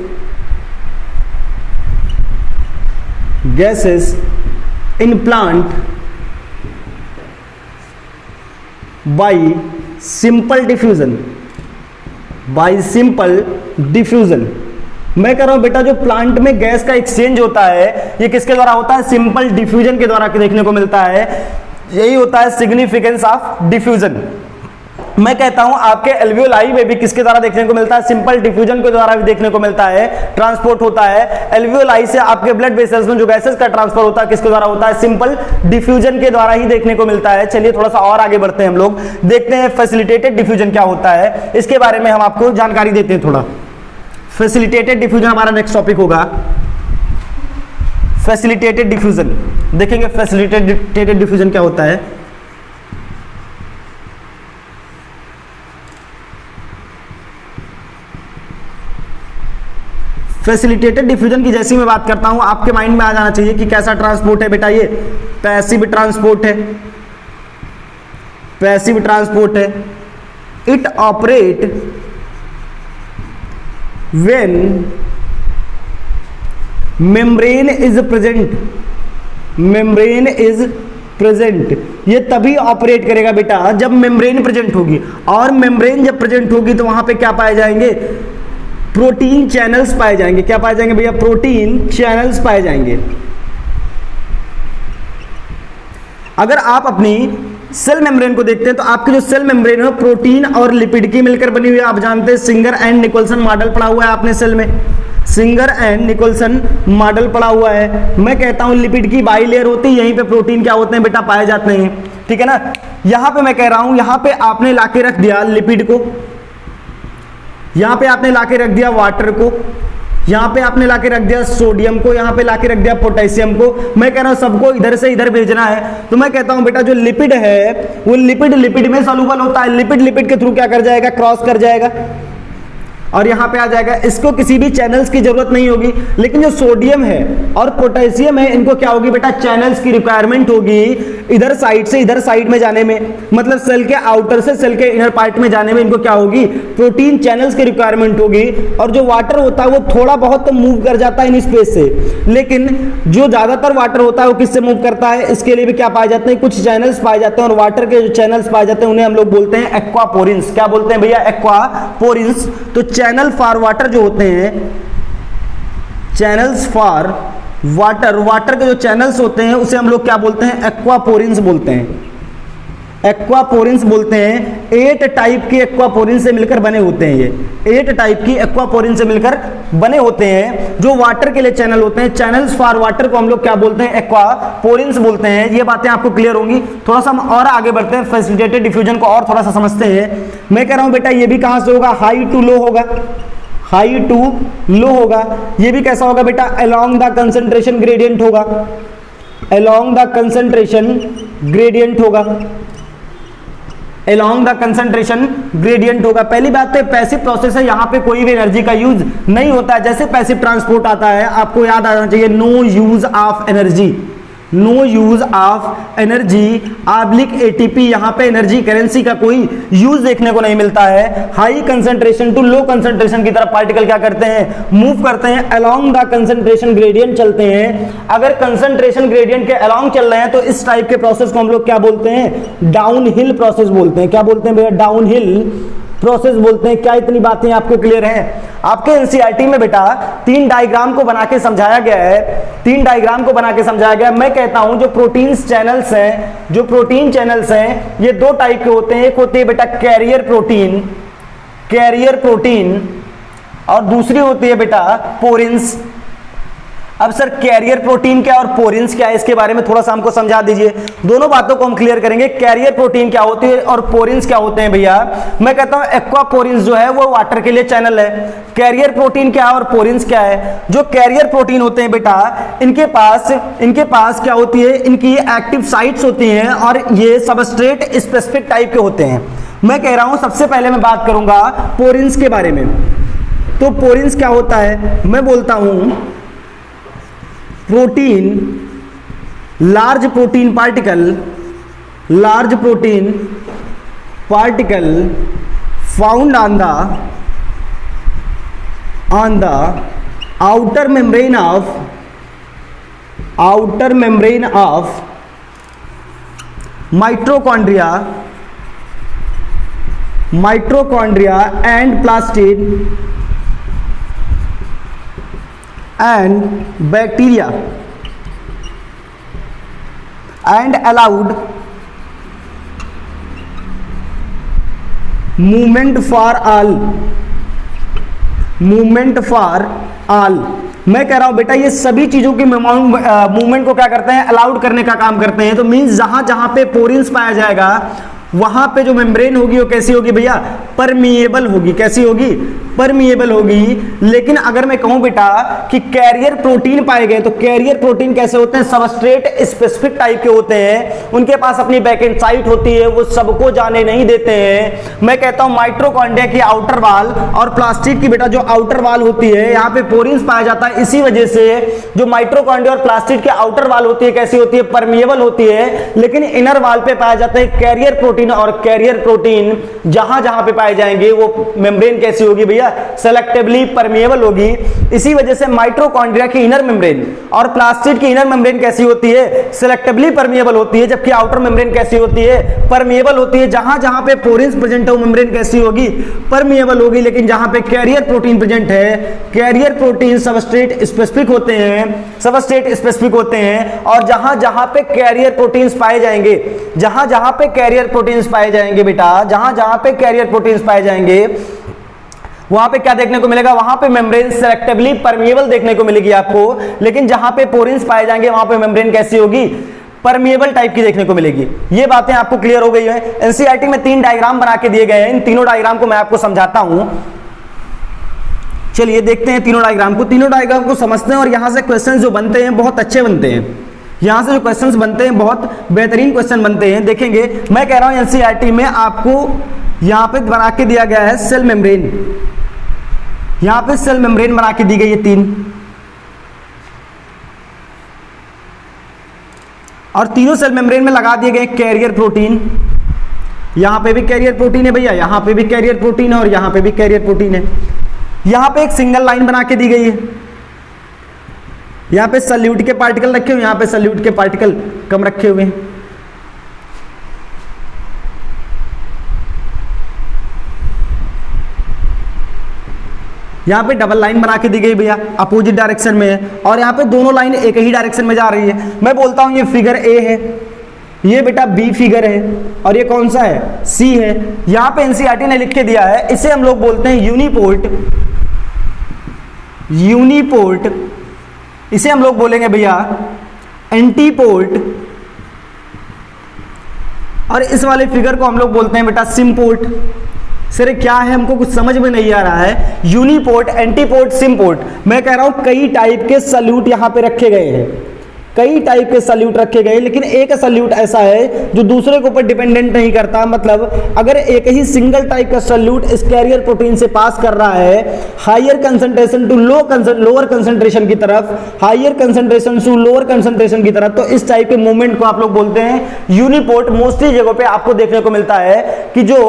S1: in plant by simple diffusion, by simple diffusion। मैं कह रहा हूं बेटा जो प्लांट में गैस का एक्सचेंज होता है ये किसके द्वारा होता है, सिंपल डिफ्यूजन के द्वारा देखने को मिलता है। यही होता है सिग्निफिकेंस ऑफ डिफ्यूजन। मैं कहता हूं आपके एल्वियोलाई में भी किसके द्वारा देखने को मिलता है, सिंपल डिफ्यूजन के द्वारा भी देखने को मिलता है, ट्रांसपोर्ट होता है। एल्वियोलाई से आपके ब्लड वेसल्स में जो गैसेस का ट्रांसफर होता है किसके द्वारा होता है, सिंपल डिफ्यूजन के द्वारा ही देखने को मिलता है। चलिए थोड़ा सा और आगे बढ़ते हैं हम लोग, देखते हैं फैसिलिटेटेड डिफ्यूजन क्या होता है, इसके बारे में हम आपको जानकारी देते हैं थोड़ा। फैसिलिटेटेड डिफ्यूजन हमारा नेक्स्ट टॉपिक होगा, फैसिलिटेटेड डिफ्यूजन देखेंगे। फैसिलिटेटेड डिफ्यूजन क्या होता है, फैसिलिटेटेड डिफ्यूजन की जैसी मैं बात करता हूं आपके माइंड में आ जाना चाहिए कि कैसा ट्रांसपोर्ट है बेटा, ये पैसिव ट्रांसपोर्ट है, पैसिव ट्रांसपोर्ट है। It operate when membrane is present, membrane is present. ये तभी ऑपरेट करेगा बेटा जब मेम्ब्रेन प्रेजेंट होगी, और मेम्ब्रेन जब प्रेजेंट होगी तो वहां पे क्या पाए जाएंगे, प्रोटीन चैनल्स पाए जाएंगे। क्या पाए जाएंगे भैया, प्रोटीन चैनल्स पाए जाएंगे। अगर आप अपनी सेल मेम्ब्रेन को देखते हैं तो आपकी जो सेल मेम्ब्रेन है प्रोटीन और लिपिड की मिलकर बनी हुई है। आप जानते हैं सिंगर एंड निकोलसन मॉडल पढ़ा हुआ है आपने सेल में, सिंगर एंड निकोलसन मॉडल पढ़ा हुआ है। मैं कहता हूं लिपिड की बाइलेयर होती है, यहीं पे प्रोटीन क्या होते हैं बेटा, पाए जाते हैं, ठीक है ना। यहां पे मैं कह रहा हूं यहां पे आपने लाके रख दिया लिपिड को, यहां पे आपने लाके रख दिया वाटर को, यहां पे आपने लाके रख दिया सोडियम को, यहां पे लाके रख दिया पोटेशियम को। मैं कह रहा हूं सबको इधर से इधर भेजना है, तो मैं कहता हूं बेटा जो लिपिड है वो लिपिड में सॉल्युबल होता है। लिपिड के थ्रू क्या कर जाएगा, क्रॉस कर जाएगा और यहां पे आ जाएगा। इसको किसी भी चैनल्स की जरूरत नहीं होगी, लेकिन जो सोडियम है और पोटेशियम है इनको क्या होगी बेटा, चैनल्स की रिक्वायरमेंट होगी इधर साइड से इधर साइड में जाने में, मतलब सेल के आउटर से सेल के इनर पार्ट में जाने में इनको क्या होगी, प्रोटीन चैनल्स की रिक्वायरमेंट होगी। और जो वाटर होता है वो थोड़ा बहुत तो मूव कर जाता है इन स्पेस से, लेकिन जो ज्यादातर वाटर होता है वो किससे मूव करता है, इसके लिए भी क्या पाए जाते हैं, कुछ चैनल्स पाए जाते हैं। और वाटर के जो चैनल्स पाए जाते हैं उन्हें हम लोग बोलते हैं एक्वापोरिन्स। क्या बोलते हैं भैया, एक्वापोरिन्स। तो चैनल फॉर वाटर जो होते हैं, चैनल्स फॉर वाटर, वाटर के जो चैनल्स होते हैं उसे हम लोग क्या बोलते हैं, एक्वापोरिन्स बोलते हैं, एक्वापोरिन्स बोलते हैं। 8 टाइप के एक्वापोरिन से मिलकर बने होते हैं, ये 8 टाइप की एक्वापोरिन से मिलकर बने होते हैं जो वाटर के लिए चैनल होते हैं। चैनल्स फॉर वाटर को हम लोग क्या बोलते हैं, एक्वापोरिन्स बोलते हैं। ये बातें आपको क्लियर होंगी। थोड़ा सा हम और आगे बढ़ते हैं, फैसिलिटेटेड डिफ्यूजन को और थोड़ा सा समझते हैं। मैं कह रहा हूं बेटा ये भी कहां से होगा, हाई टू लो होगा, हाई टू लो होगा। ये भी कैसा होगा बेटा, अलोंग द कंसंट्रेशन ग्रेडियंट होगा, अलोंग द कंसंट्रेशन ग्रेडियंट होगा, अलोंग द कंसंट्रेशन ग्रेडियंट होगा। पहली बात तो पैसिव प्रोसेस है, यहां पे कोई भी एनर्जी का यूज नहीं होता है। जैसे पैसिव ट्रांसपोर्ट आता है, आपको याद आना चाहिए no use of energy, no use of energy आब्लिक एटीपी, यहां पे एनर्जी करेंसी का कोई यूज देखने को नहीं मिलता है। High concentration to low concentration की तरफ पार्टिकल क्या करते हैं, मूव करते हैं, अलोंग द कंसंट्रेशन ग्रेडियंट चलते हैं। अगर कंसंट्रेशन ग्रेडियंट के अलोंग चल रहे हैं तो इस टाइप के प्रोसेस को हम लोग क्या बोलते हैं, डाउन हिल प्रोसेस बोलते हैं। क्या बोलते हैं भैया, डाउन हिल प्रोसेस बोलते हैं। क्या इतनी बातें आपको क्लियर हैं? आपके एनसीईआरटी में बेटा 3 डायग्राम को बना के समझाया गया है, 3 डायग्राम को बना के समझाया गया है। मैं कहता हूं जो प्रोटीन चैनल्स हैं, जो प्रोटीन चैनल्स हैं ये 2 टाइप के होते हैं। एक होती है बेटा कैरियर प्रोटीन, कैरियर प्रोटीन, और दूसरी होती है बेटा पोरिन्स। अब सर कैरियर प्रोटीन क्या और पोरिन्स क्या है, इसके बारे में थोड़ा सा हमको समझा दीजिए। दोनों बातों को हम क्लियर करेंगे। कैरियर प्रोटीन क्या होती है और पोरिन्स क्या होते हैं भैया। मैं कहता हूं एक्वा पोरिन्स जो है वो वाटर के लिए चैनल है। कैरियर प्रोटीन क्या है और पोरिन्स क्या है। जो कैरियर प्रोटीन होते हैं बेटा, इनके पास क्या होती है, इनकी एक्टिव साइट्स होती हैं और ये सबस्ट्रेट स्पेसिफिक टाइप के होते हैं। मैं कह रहा हूं सबसे पहले मैं बात करूंगा पोरिन्स के बारे में। तो पोरिन्स क्या होता है, मैं बोलता हूं protein, large protein particle, large protein particle found on the outer membrane of mitochondria and plastid and bacteria and allowed movement for all, मैं कह रहा हूं बेटा ये सभी चीजों की मूवमेंट को क्या करते हैं, अलाउड करने का काम करते हैं। तो मींस जहां जहां पे पोरिन्स पाया जाएगा वहां पे जो मेम्ब्रेन होगी वो कैसी होगी भैया, परमिएबल होगी। कैसी होगी, परमिएबल होगी। लेकिन अगर मैं कहूं बेटा कि कैरियर प्रोटीन पाए गए, तो कैरियर प्रोटीन कैसे होते हैं, सबस्ट्रेट स्पेसिफिक टाइप के होते हैं। उनके पास अपनी बैकेंड साइट होती है, वो सबको जाने नहीं देते हैं। मैं कहता हूं माइटोकॉन्ड्रिया की आउटर वाल और प्लास्टिड की बेटा जो आउटर वाल होती है, यहां पे पोरिन्स पाया जाता है। इसी वजह से जो माइटोकॉन्ड्रिया और प्लास्टिड की आउटर वाल होती है कैसी होती है, परमिएबल होती है। लेकिन इनर वाल पे पाया जाता है कैरियर प्रोटीन, और कैरियर प्रोटीन जहां जहां पे पाए जाएंगे वो मेम्ब्रेन कैसी होगी भैया, सेलेक्टिवली परमिएबल होगी। इसी वजह से माइटोकॉन्ड्रिया की इनर मेम्ब्रेन और प्लास्टिड की इनर मेम्ब्रेन कैसी होती है, सेलेक्टिवली परमिएबल होती है, जबकि आउटर मेम्ब्रेन कैसी होती है, परमिएबल होती है। जहां जहां पे पोरिन्स प्रेजेंट है वो मेम्ब्रेन कैसी होगी, परमिएबल होगी। लेकिन जहां पे कैरियर प्रोटीन प्रेजेंट है, कैरियर प्रोटीन सबस्ट्रेट स्पेसिफिक होते हैं, सबस्ट्रेट स्पेसिफिक होते हैं। और जहां जहां पे कैरियर प्रोटीन्स पाए जाएंगे, जहां जहां पे कैरियर प्रोटीन्स पाए जाएंगे बेटा, जहां जहां पे कैरियर प्रोटीन्स पाए जाएंगे वहां पे क्या देखने को मिलेगा, वहां पे मेम्ब्रेन सेलेक्टिवली परमिएबल देखने को मिलेगी आपको। लेकिन जहां पे पोरिन्स पाए जाएंगे वहां पे मेम्ब्रेन कैसी होगी, परमिएबल टाइप की देखने को मिलेगी। ये बातें आपको क्लियर हो गई है। एनसीईआरटी में 3 डायग्राम बना के दिए गए हैं, इन तीनों डायग्राम को मैं आपको समझाता हूं। चलिए देखते हैं तीनों डायग्राम को, तीनों डायग्राम को समझते हैं। और यहां से क्वेश्चन जो बनते हैं बहुत अच्छे बनते हैं, यहां से जो क्वेश्चंस बनते हैं बहुत बेहतरीन क्वेश्चन बनते हैं। देखेंगे, मैं कह रहा हूं एनसीईआरटी में आपको यहां पे बना के दिया गया है सेल मेम्ब्रेन, यहां पे सेल मेम्ब्रेन बना के दी गई है 3, और तीनों सेल मेम्ब्रेन में लगा दिए गए कैरियर प्रोटीन। यहां पे भी कैरियर प्रोटीन है भैया, यहां पे भी कैरियर प्रोटीन है और यहां पे भी कैरियर प्रोटीन है। यहां पे एक सिंगल लाइन बना के दी गई है, यहां पे सल्यूट के पार्टिकल रखे हुए, यहां पे सल्यूट के पार्टिकल कम रखे हुए हैं। यहां पे डबल लाइन बना के दी गई भैया, अपोजिट डायरेक्शन में है, और यहां पे दोनों लाइन एक ही डायरेक्शन में जा रही है। मैं बोलता हूं ये फिगर ए है, ये बेटा बी फिगर है, और ये कौन सा है, सी है। यहां पे एनसीईआरटी ने लिख के दिया है, इसे हम लोग बोलते हैं यूनिपोर्ट, यूनिपोर्ट। इसे हम लोग बोलेंगे भैया एंटीपोर्ट, और इस वाले फिगर को हम लोग बोलते हैं बेटा सिम्पोर्ट। सर क्या है, हमको कुछ समझ में नहीं आ रहा है। यूनिपोर्ट, एंटीपोर्ट, सिमपोर्ट, मैं कह रहा हूं कई टाइप के सल्यूट यहां पे रखे गए हैं, कई टाइप के सल्यूट रखे गए, लेकिन एक सल्यूट ऐसा है जो दूसरे के ऊपर डिपेंडेंट नहीं करता। मतलब अगर एक ही सिंगल टाइप का सल्यूट इस कैरियर प्रोटीन से पास कर रहा है higher concentration to lower concentration की तरफ, higher concentration to lower concentration की तरफ, तो इस टाइप के मूवमेंट को आप लोग बोलते हैं यूनिपोर्ट। मोस्टली जगहों पे आपको देखने को मिलता है कि जो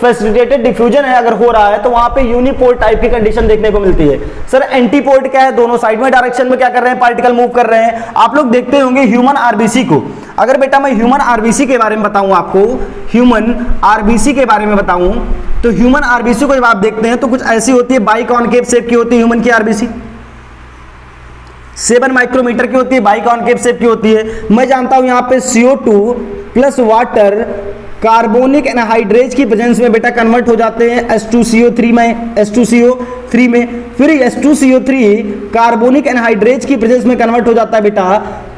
S1: फैसिलिटेटेड डिफ्यूजन है अगर हो रहा है तो वहां पे यूनिपोर्ट टाइप की कंडीशन देखने को मिलती है। सर एंटीपोर्ट क्या है, दोनों साइड में डायरेक्शन में क्या कर रहे हैं, पार्टिकल मूव कर रहे हैं। आप लोग देखते होंगे ह्यूमन आरबीसी को, अगर बेटा मैं ह्यूमन आरबीसी के बारे में बताऊं आपको, ह्यूमन आरबीसी के बारे में बताऊं तो ह्यूमन आरबीसी को जब आप देखते हैं तो कुछ ऐसी होती है, बाइकॉनकेव शेप की होती है ह्यूमन की आरबीसी, 7 माइक्रोमीटर की होती है, बाइकॉनकेव शेप की होती है। मैं जानता हूं यहां पे CO2 plus water carbonic anhydrase की प्रेजेंस में बेटा कन्वर्ट हो जाते हैं H2CO3 में, H2CO3 में, फिर H2CO3 कार्बोनिक एनहाइड्रेज की प्रेजेंस में कन्वर्ट हो जाता है बेटा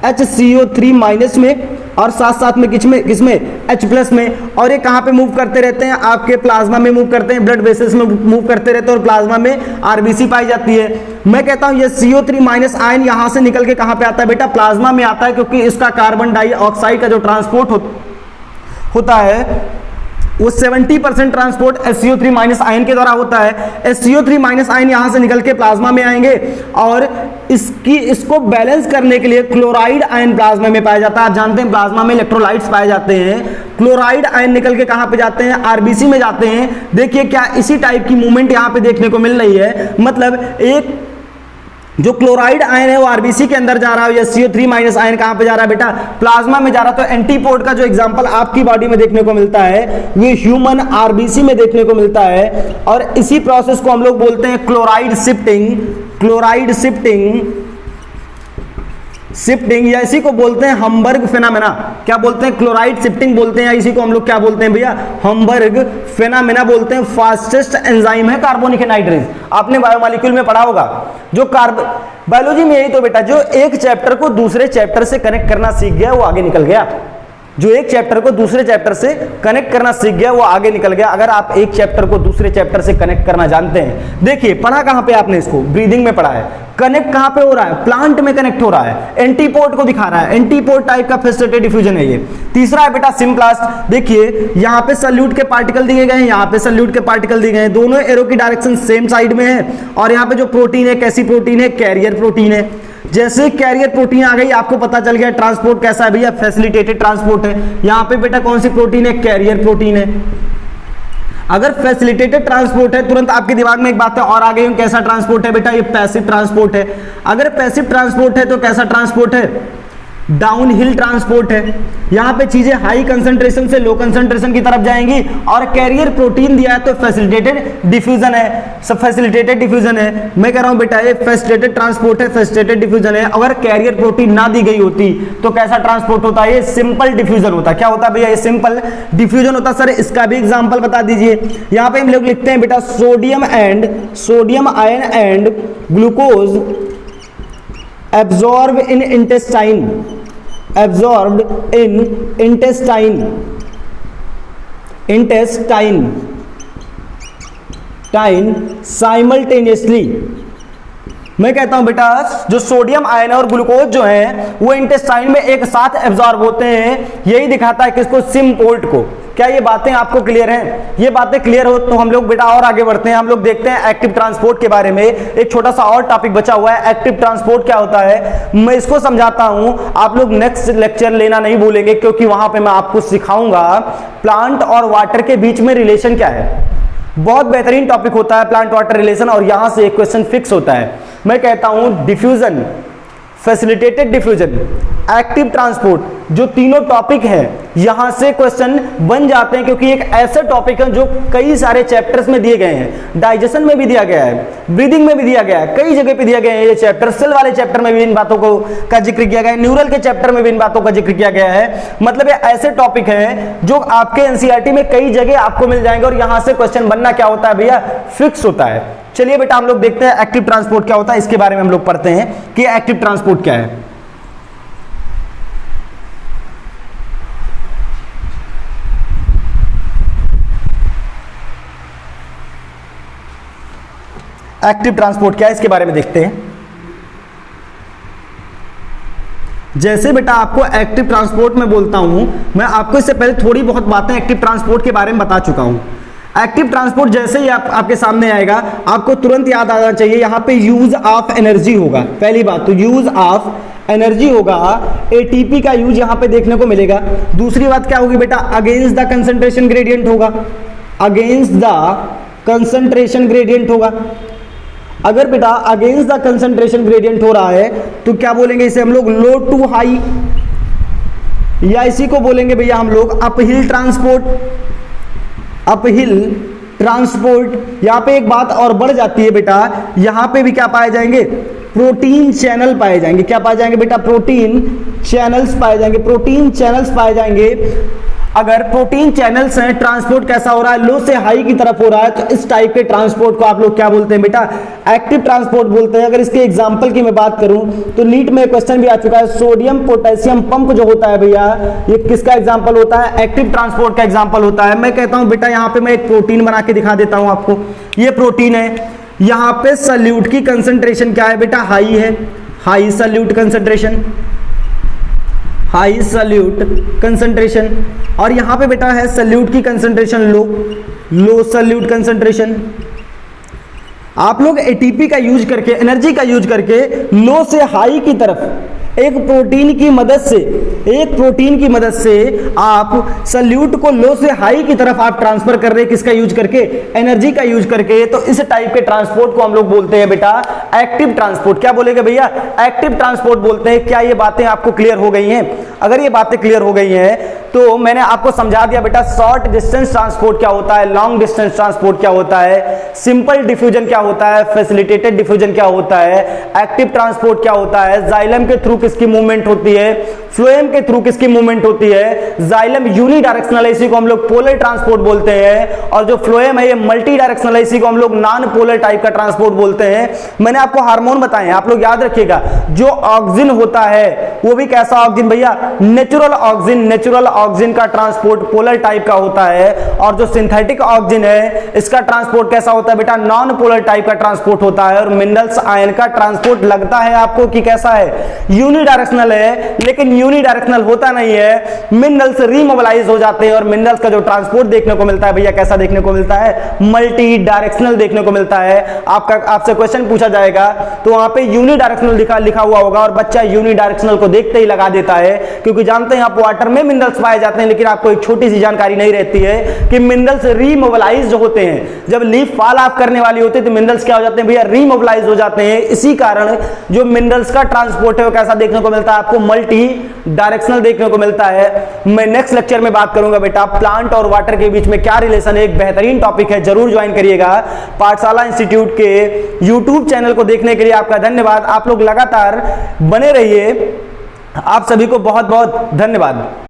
S1: HCO3 माइनस में, और साथ साथ में किसमें H प्लस में, और ये कहाँ पे मूव करते रहते हैं, आपके प्लाज्मा में मूव करते हैं, ब्लड वेसल्स में मूव करते रहते हैं, और प्लाज्मा में आरबीसी पाई जाती है। मैं कहता हूं ये CO3 माइनस आयन यहां से निकल के कहां पे आता है बेटा, प्लाज्मा में आता है, क्योंकि इसका कार्बन डाइऑक्साइड का जो ट्रांसपोर्ट होता है वो 70% ट्रांसपोर्ट SCO3 माइनस आयन के द्वारा होता है। SCO3 माइनस आयन यहां से निकल के प्लाज्मा में आएंगे, और इसको बैलेंस करने के लिए क्लोराइड आयन प्लाज्मा में पाया जाता है। आप जानते हैं प्लाज्मा में इलेक्ट्रोलाइट्स पाए जाते हैं, क्लोराइड आयन निकल के कहां पे जाते हैं, आरबीसी में जाते हैं। देखिए क्या इसी टाइप की मूवमेंट यहां पे देखने को मिल रही है, मतलब एक जो क्लोराइड आयन है वो आरबीसी के अंदर जा रहा है, SCO3 माइनस आयन कहां पे जा रहा है बेटा, प्लाज्मा में जा रहा है। तो एंटीपोर्ट का जो एग्जांपल आपकी बॉडी में देखने को मिलता है वो ह्यूमन आरबीसी में देखने को मिलता है, और इसी प्रोसेस को हम लोग बोलते हैं क्लोराइड शिफ्टिंग, क्लोराइड शिफ्टिंग या इसी को बोलते हैं हम्बर्ग फेनामेना। क्या बोलते हैं, क्लोराइड शिफ्टिंग बोलते हैं, इसी को हम लोग क्या बोलते हैं भैया, हम्बर्ग फेनामेना बोलते हैं। फास्टेस्ट एंजाइम है कार्बोनिक एनहाइड्रेज, आपने बायोमोलिक्यूल में पढ़ा होगा। जो बायोलॉजी में यही तो बेटा, जो एक चैप्टर को दूसरे चैप्टर से कनेक्ट करना सीख गया वो आगे निकल गया, जो एक चैप्टर को दूसरे चैप्टर से कनेक्ट करना सीख गया वो आगे निकल गया। अगर आप एक चैप्टर को दूसरे चैप्टर से कनेक्ट करना जानते हैं, देखिए पढ़ा कहां पे आपने इसको, ब्रीदिंग में पढ़ा है, कनेक्ट कहां पे हो रहा है, प्लांट में कनेक्ट हो रहा है, एंटीपोर्ट को दिखा रहा है, एंटीपोर्ट टाइप का फैसिलिटेटेड डिफ्यूजन है ये। तीसरा है बेटा सिम्प्लास्ट, देखिए यहां पे सल्यूट के पार्टिकल दिए गए हैं, यहां पे सल्यूट के पार्टिकल दिए गए हैं, दोनों एरो की डायरेक्शन सेम साइड में है, और यहां पे जो प्रोटीन है कैसी प्रोटीन है, कैरियर प्रोटीन है। जैसे कैरियर प्रोटीन आ गई आपको पता चल गया ट्रांसपोर्ट कैसा है भैया, फैसिलिटेटेड ट्रांसपोर्ट है। यहां पे बेटा कौन सी प्रोटीन है, कैरियर प्रोटीन है। अगर फैसिलिटेटेड ट्रांसपोर्ट है तुरंत आपके दिमाग में एक बात है और आ गई, कैसा ट्रांसपोर्ट है बेटा, ये पैसिव ट्रांसपोर्ट है। अगर पैसिव ट्रांसपोर्ट है तो कैसा ट्रांसपोर्ट है, डाउन हिल ट्रांसपोर्ट है। यहां पे चीजें हाई कंसंट्रेशन से लो कंसंट्रेशन की तरफ जाएंगी, और कैरियर प्रोटीन दिया है तो फैसिलिटेटेड डिफ्यूजन है, सब फैसिलिटेटेड डिफ्यूजन है। मैं कह रहा हूं बेटा ये फैसिलिटेटेड ट्रांसपोर्ट है, फैसिलिटेटेड डिफ्यूजन है। अगर कैरियर प्रोटीन ना दी गई होती तो कैसा ट्रांसपोर्ट होता है, ये सिंपल डिफ्यूजन होता। क्या होता है भैया, ये सिंपल डिफ्यूजन होता। सर इसका भी एग्जांपल बता दीजिए। यहां पे हम लोग लिखते हैं बेटा sodium ion and glucose absorbed in intestine simultaneously. मैं कहता हूं बेटा जो सोडियम आयन और ग्लूकोज जो है वो इंटेस्टाइन में एक साथ एब्जॉर्ब होते हैं, यही दिखाता है किसको, सिम्पोर्ट को। क्या ये बातें आपको क्लियर हैं? ये बातें क्लियर हो तो हम लोग बेटा और आगे बढ़ते हैं। हम लोग देखते हैं एक्टिव ट्रांसपोर्ट के बारे में। एक छोटा सा और टॉपिक बचा हुआ है, एक्टिव ट्रांसपोर्ट क्या होता है, मैं इसको समझाता हूं। आप लोग नेक्स्ट लेक्चर लेना नहीं भूलेंगे, क्योंकि वहां पे मैं आपको सिखाऊंगा प्लांट और वाटर के बीच में रिलेशन क्या है। बहुत बेहतरीन टॉपिक होता है प्लांट वाटर रिलेशन, और यहां से एक क्वेश्चन फिक्स होता है। मैं कहता हूं diffusion, facilitated diffusion, active transport, जो तीनों टॉपिक हैं यहां से क्वेश्चन बन जाते हैं, क्योंकि एक ऐसे टॉपिक है जो कई सारे चैप्टर्स में दिए गए हैं। डाइजेशन में भी दिया गया है, ब्रीदिंग में भी दिया गया है, कई जगह पे दिया गया है ये चैप्टर। सेल वाले चैप्टर में भी इन बातों को का जिक्र किया गया है, न्यूरल के चैप्टर में भी इन बातों का जिक्र किया गया है। मतलब ये ऐसे टॉपिक है जो आपके एनसीईआरटी में कई जगह आपको मिल जाएंगे, और यहां से क्वेश्चन बनना क्या होता है भैया, फिक्स होता है। चलिए बेटा हम लोग देखते हैं एक्टिव ट्रांसपोर्ट क्या होता है, इसके बारे में हम लोग पढ़ते हैं कि एक्टिव ट्रांसपोर्ट क्या है। एक्टिव ट्रांसपोर्ट क्या है इसके बारे में देखते हैं। जैसे बेटा आपको एक्टिव ट्रांसपोर्ट में बोलता हूं, मैं आपको इससे पहले थोड़ी बहुत बातें एक्टिव ट्रांसपोर्ट के बारे में बता चुका हूं। एक्टिव ट्रांसपोर्ट जैसे ही आपके सामने आएगा आपको तुरंत याद आना चाहिए, यहां पे यूज ऑफ एनर्जी होगा। पहली बात तो यूज ऑफ एनर्जी होगा, एटीपी का यूज यहां पे देखने को मिलेगा। दूसरी बात क्या होगी बेटा, अगेंस्ट द कंसंट्रेशन ग्रेडियंट होगा, अगेंस्ट द कंसंट्रेशन ग्रेडियंट होगा। अगर बेटा अगेंस्ट द कंसंट्रेशन ग्रेडियंट हो रहा है तो क्या बोलेंगे इसे हम लोग, लो टू हाई, या इसी को बोलेंगे भैया हम लोग अपहिल ट्रांसपोर्ट, अपहिल ट्रांसपोर्ट। यहां पे एक बात और बढ़ जाती है बेटा, यहां पे भी क्या पाए जाएंगे, प्रोटीन चैनल पाए जाएंगे। क्या पाए जाएंगे बेटा, प्रोटीन चैनल्स पाए जाएंगे, प्रोटीन चैनल्स पाए जाएंगे। अगर प्रोटीन चैनल्स हैं, ट्रांसपोर्ट कैसा हो रहा है, लो से हाई की तरफ हो रहा है, तो इस टाइप के ट्रांसपोर्ट को आप लोग क्या बोलते हैं बेटा, एक्टिव ट्रांसपोर्ट बोलते हैं। अगर इसके एग्जांपल की मैं बात करूं तो नीट में क्वेश्चन भी आ चुका है, सोडियम पोटेशियम पंप जो होता है भैया, ये किसका एग्जांपल होता है, एक्टिव ट्रांसपोर्ट का एग्जांपल होता है। मैं कहता हूं बेटा यहां पे मैं एक प्रोटीन बना के दिखा देता हूं आपको, ये प्रोटीन है, यहां पे सल्यूट की कंसंट्रेशन क्या है बेटा, हाई है, high solute concentration, high solute concentration. और यहां पे बेटा है सल्यूट की concentration low, low solute concentration. आप लोग एटीपी का यूज करके, एनर्जी का यूज करके लो से हाई की तरफ एक प्रोटीन की मदद से, एक प्रोटीन की मदद से आप सल्यूट को लो से हाई की तरफ आप ट्रांसफर कर रहे हैं, किसका यूज करके, एनर्जी का यूज करके। तो इस टाइप के ट्रांसपोर्ट को हम लोग बोलते हैं बेटा एक्टिव ट्रांसपोर्ट। क्या बोलेंगे भैया, एक्टिव ट्रांसपोर्ट बोलते हैं। क्या ये बातें आपको क्लियर हो गई हैं? अगर ये बातें क्लियर हो गई हैं तो मैंने आपको समझा दिया बेटा शॉर्ट डिस्टेंस ट्रांसपोर्ट क्या होता है, लॉन्ग डिस्टेंस ट्रांसपोर्ट क्या होता है, सिंपल डिफ्यूजन क्या होता है, फैसिलिटेटेड डिफ्यूजन क्या होता है, एक्टिव ट्रांसपोर्ट क्या होता है, जाइलम के थ्रू किसकी मूवमेंट होती है, फ्लोएम के थ्रू किसकी मूवमेंट होती है। जाइलम यूनिडायरेक्शनल है, इसी को हम लोग पोलर ट्रांसपोर्ट बोलते हैं, और जो फ्लोएम है ये मल्टी डायरेक्शनल है, इसी को हम लोग नॉन पोलर टाइप का ट्रांसपोर्ट बोलते हैं। मैंने आपको हार्मोन बताए हैं, आप लोग याद रखिएगा। जो ऑक्सीजन होता है वो भी कैसा ऑक्सीजन भैया, नेचुरल ऑक्सीजन, नेचुरल ऑक्सीजन का ट्रांसपोर्ट पोलर टाइप का होता है, और जो सिंथेटिक ऑक्सीजन है इसका ट्रांसपोर्ट कैसा होता है बेटा, नॉन पोलर टाइप का ट्रांसपोर्ट होता है। और मिनरल्स आयन का ट्रांसपोर्ट लगता है आपको कि कैसा है, यूनिडायरेक्शनल है, लेकिन यूनिडायरेक्शनल होता नहीं है, मिनरल्स रीमोबिलाइज हो जाते हैं। और मिनरल्स का जो ट्रांसपोर्ट देखने को मिलता है भैया कैसा देखने को मिलता है, मल्टी डायरेक्शनल देखने को मिलता है। आपसे क्वेश्चन पूछा जाएगा तो वहां पे यूनिडायरेक्शनल लिखा हुआ होगा, और बच्चा यूनिडायरेक्शनल को देखते ही लगा देता है, क्योंकि जानते हैं आप वाटर में मिनरल्स पाए जाते हैं, लेकिन आपको एक छोटी सी जानकारी नहीं रहती है कि मिनरल्स रीमोबिलाइज जो होते हैं, जब लीफ फॉल ऑफ करने वाली होती है तो मिनरल्स क्या हो जाते हैं भैया, रीमोबिलाइज हो जाते हैं। इसी कारण जो मिनरल्स का ट्रांसपोर्ट है वो कैसा देखने को मिलता है आपको, मल्टी डायरेक्शनल देखने को मिलता है। मैं नेक्स्ट लेक्चर में बात करूंगा बेटा प्लांट और वाटर के बीच में क्या रिलेशन है, एक बेहतरीन टॉपिक है, जरूर ज्वाइन करिएगा। पाठशाला इंस्टीट्यूट के यूट्यूब चैनल को देखने के लिए आपका धन्यवाद। आप लोग लगातार बने रहिए। आप सभी को बहुत बहुत धन्यवाद।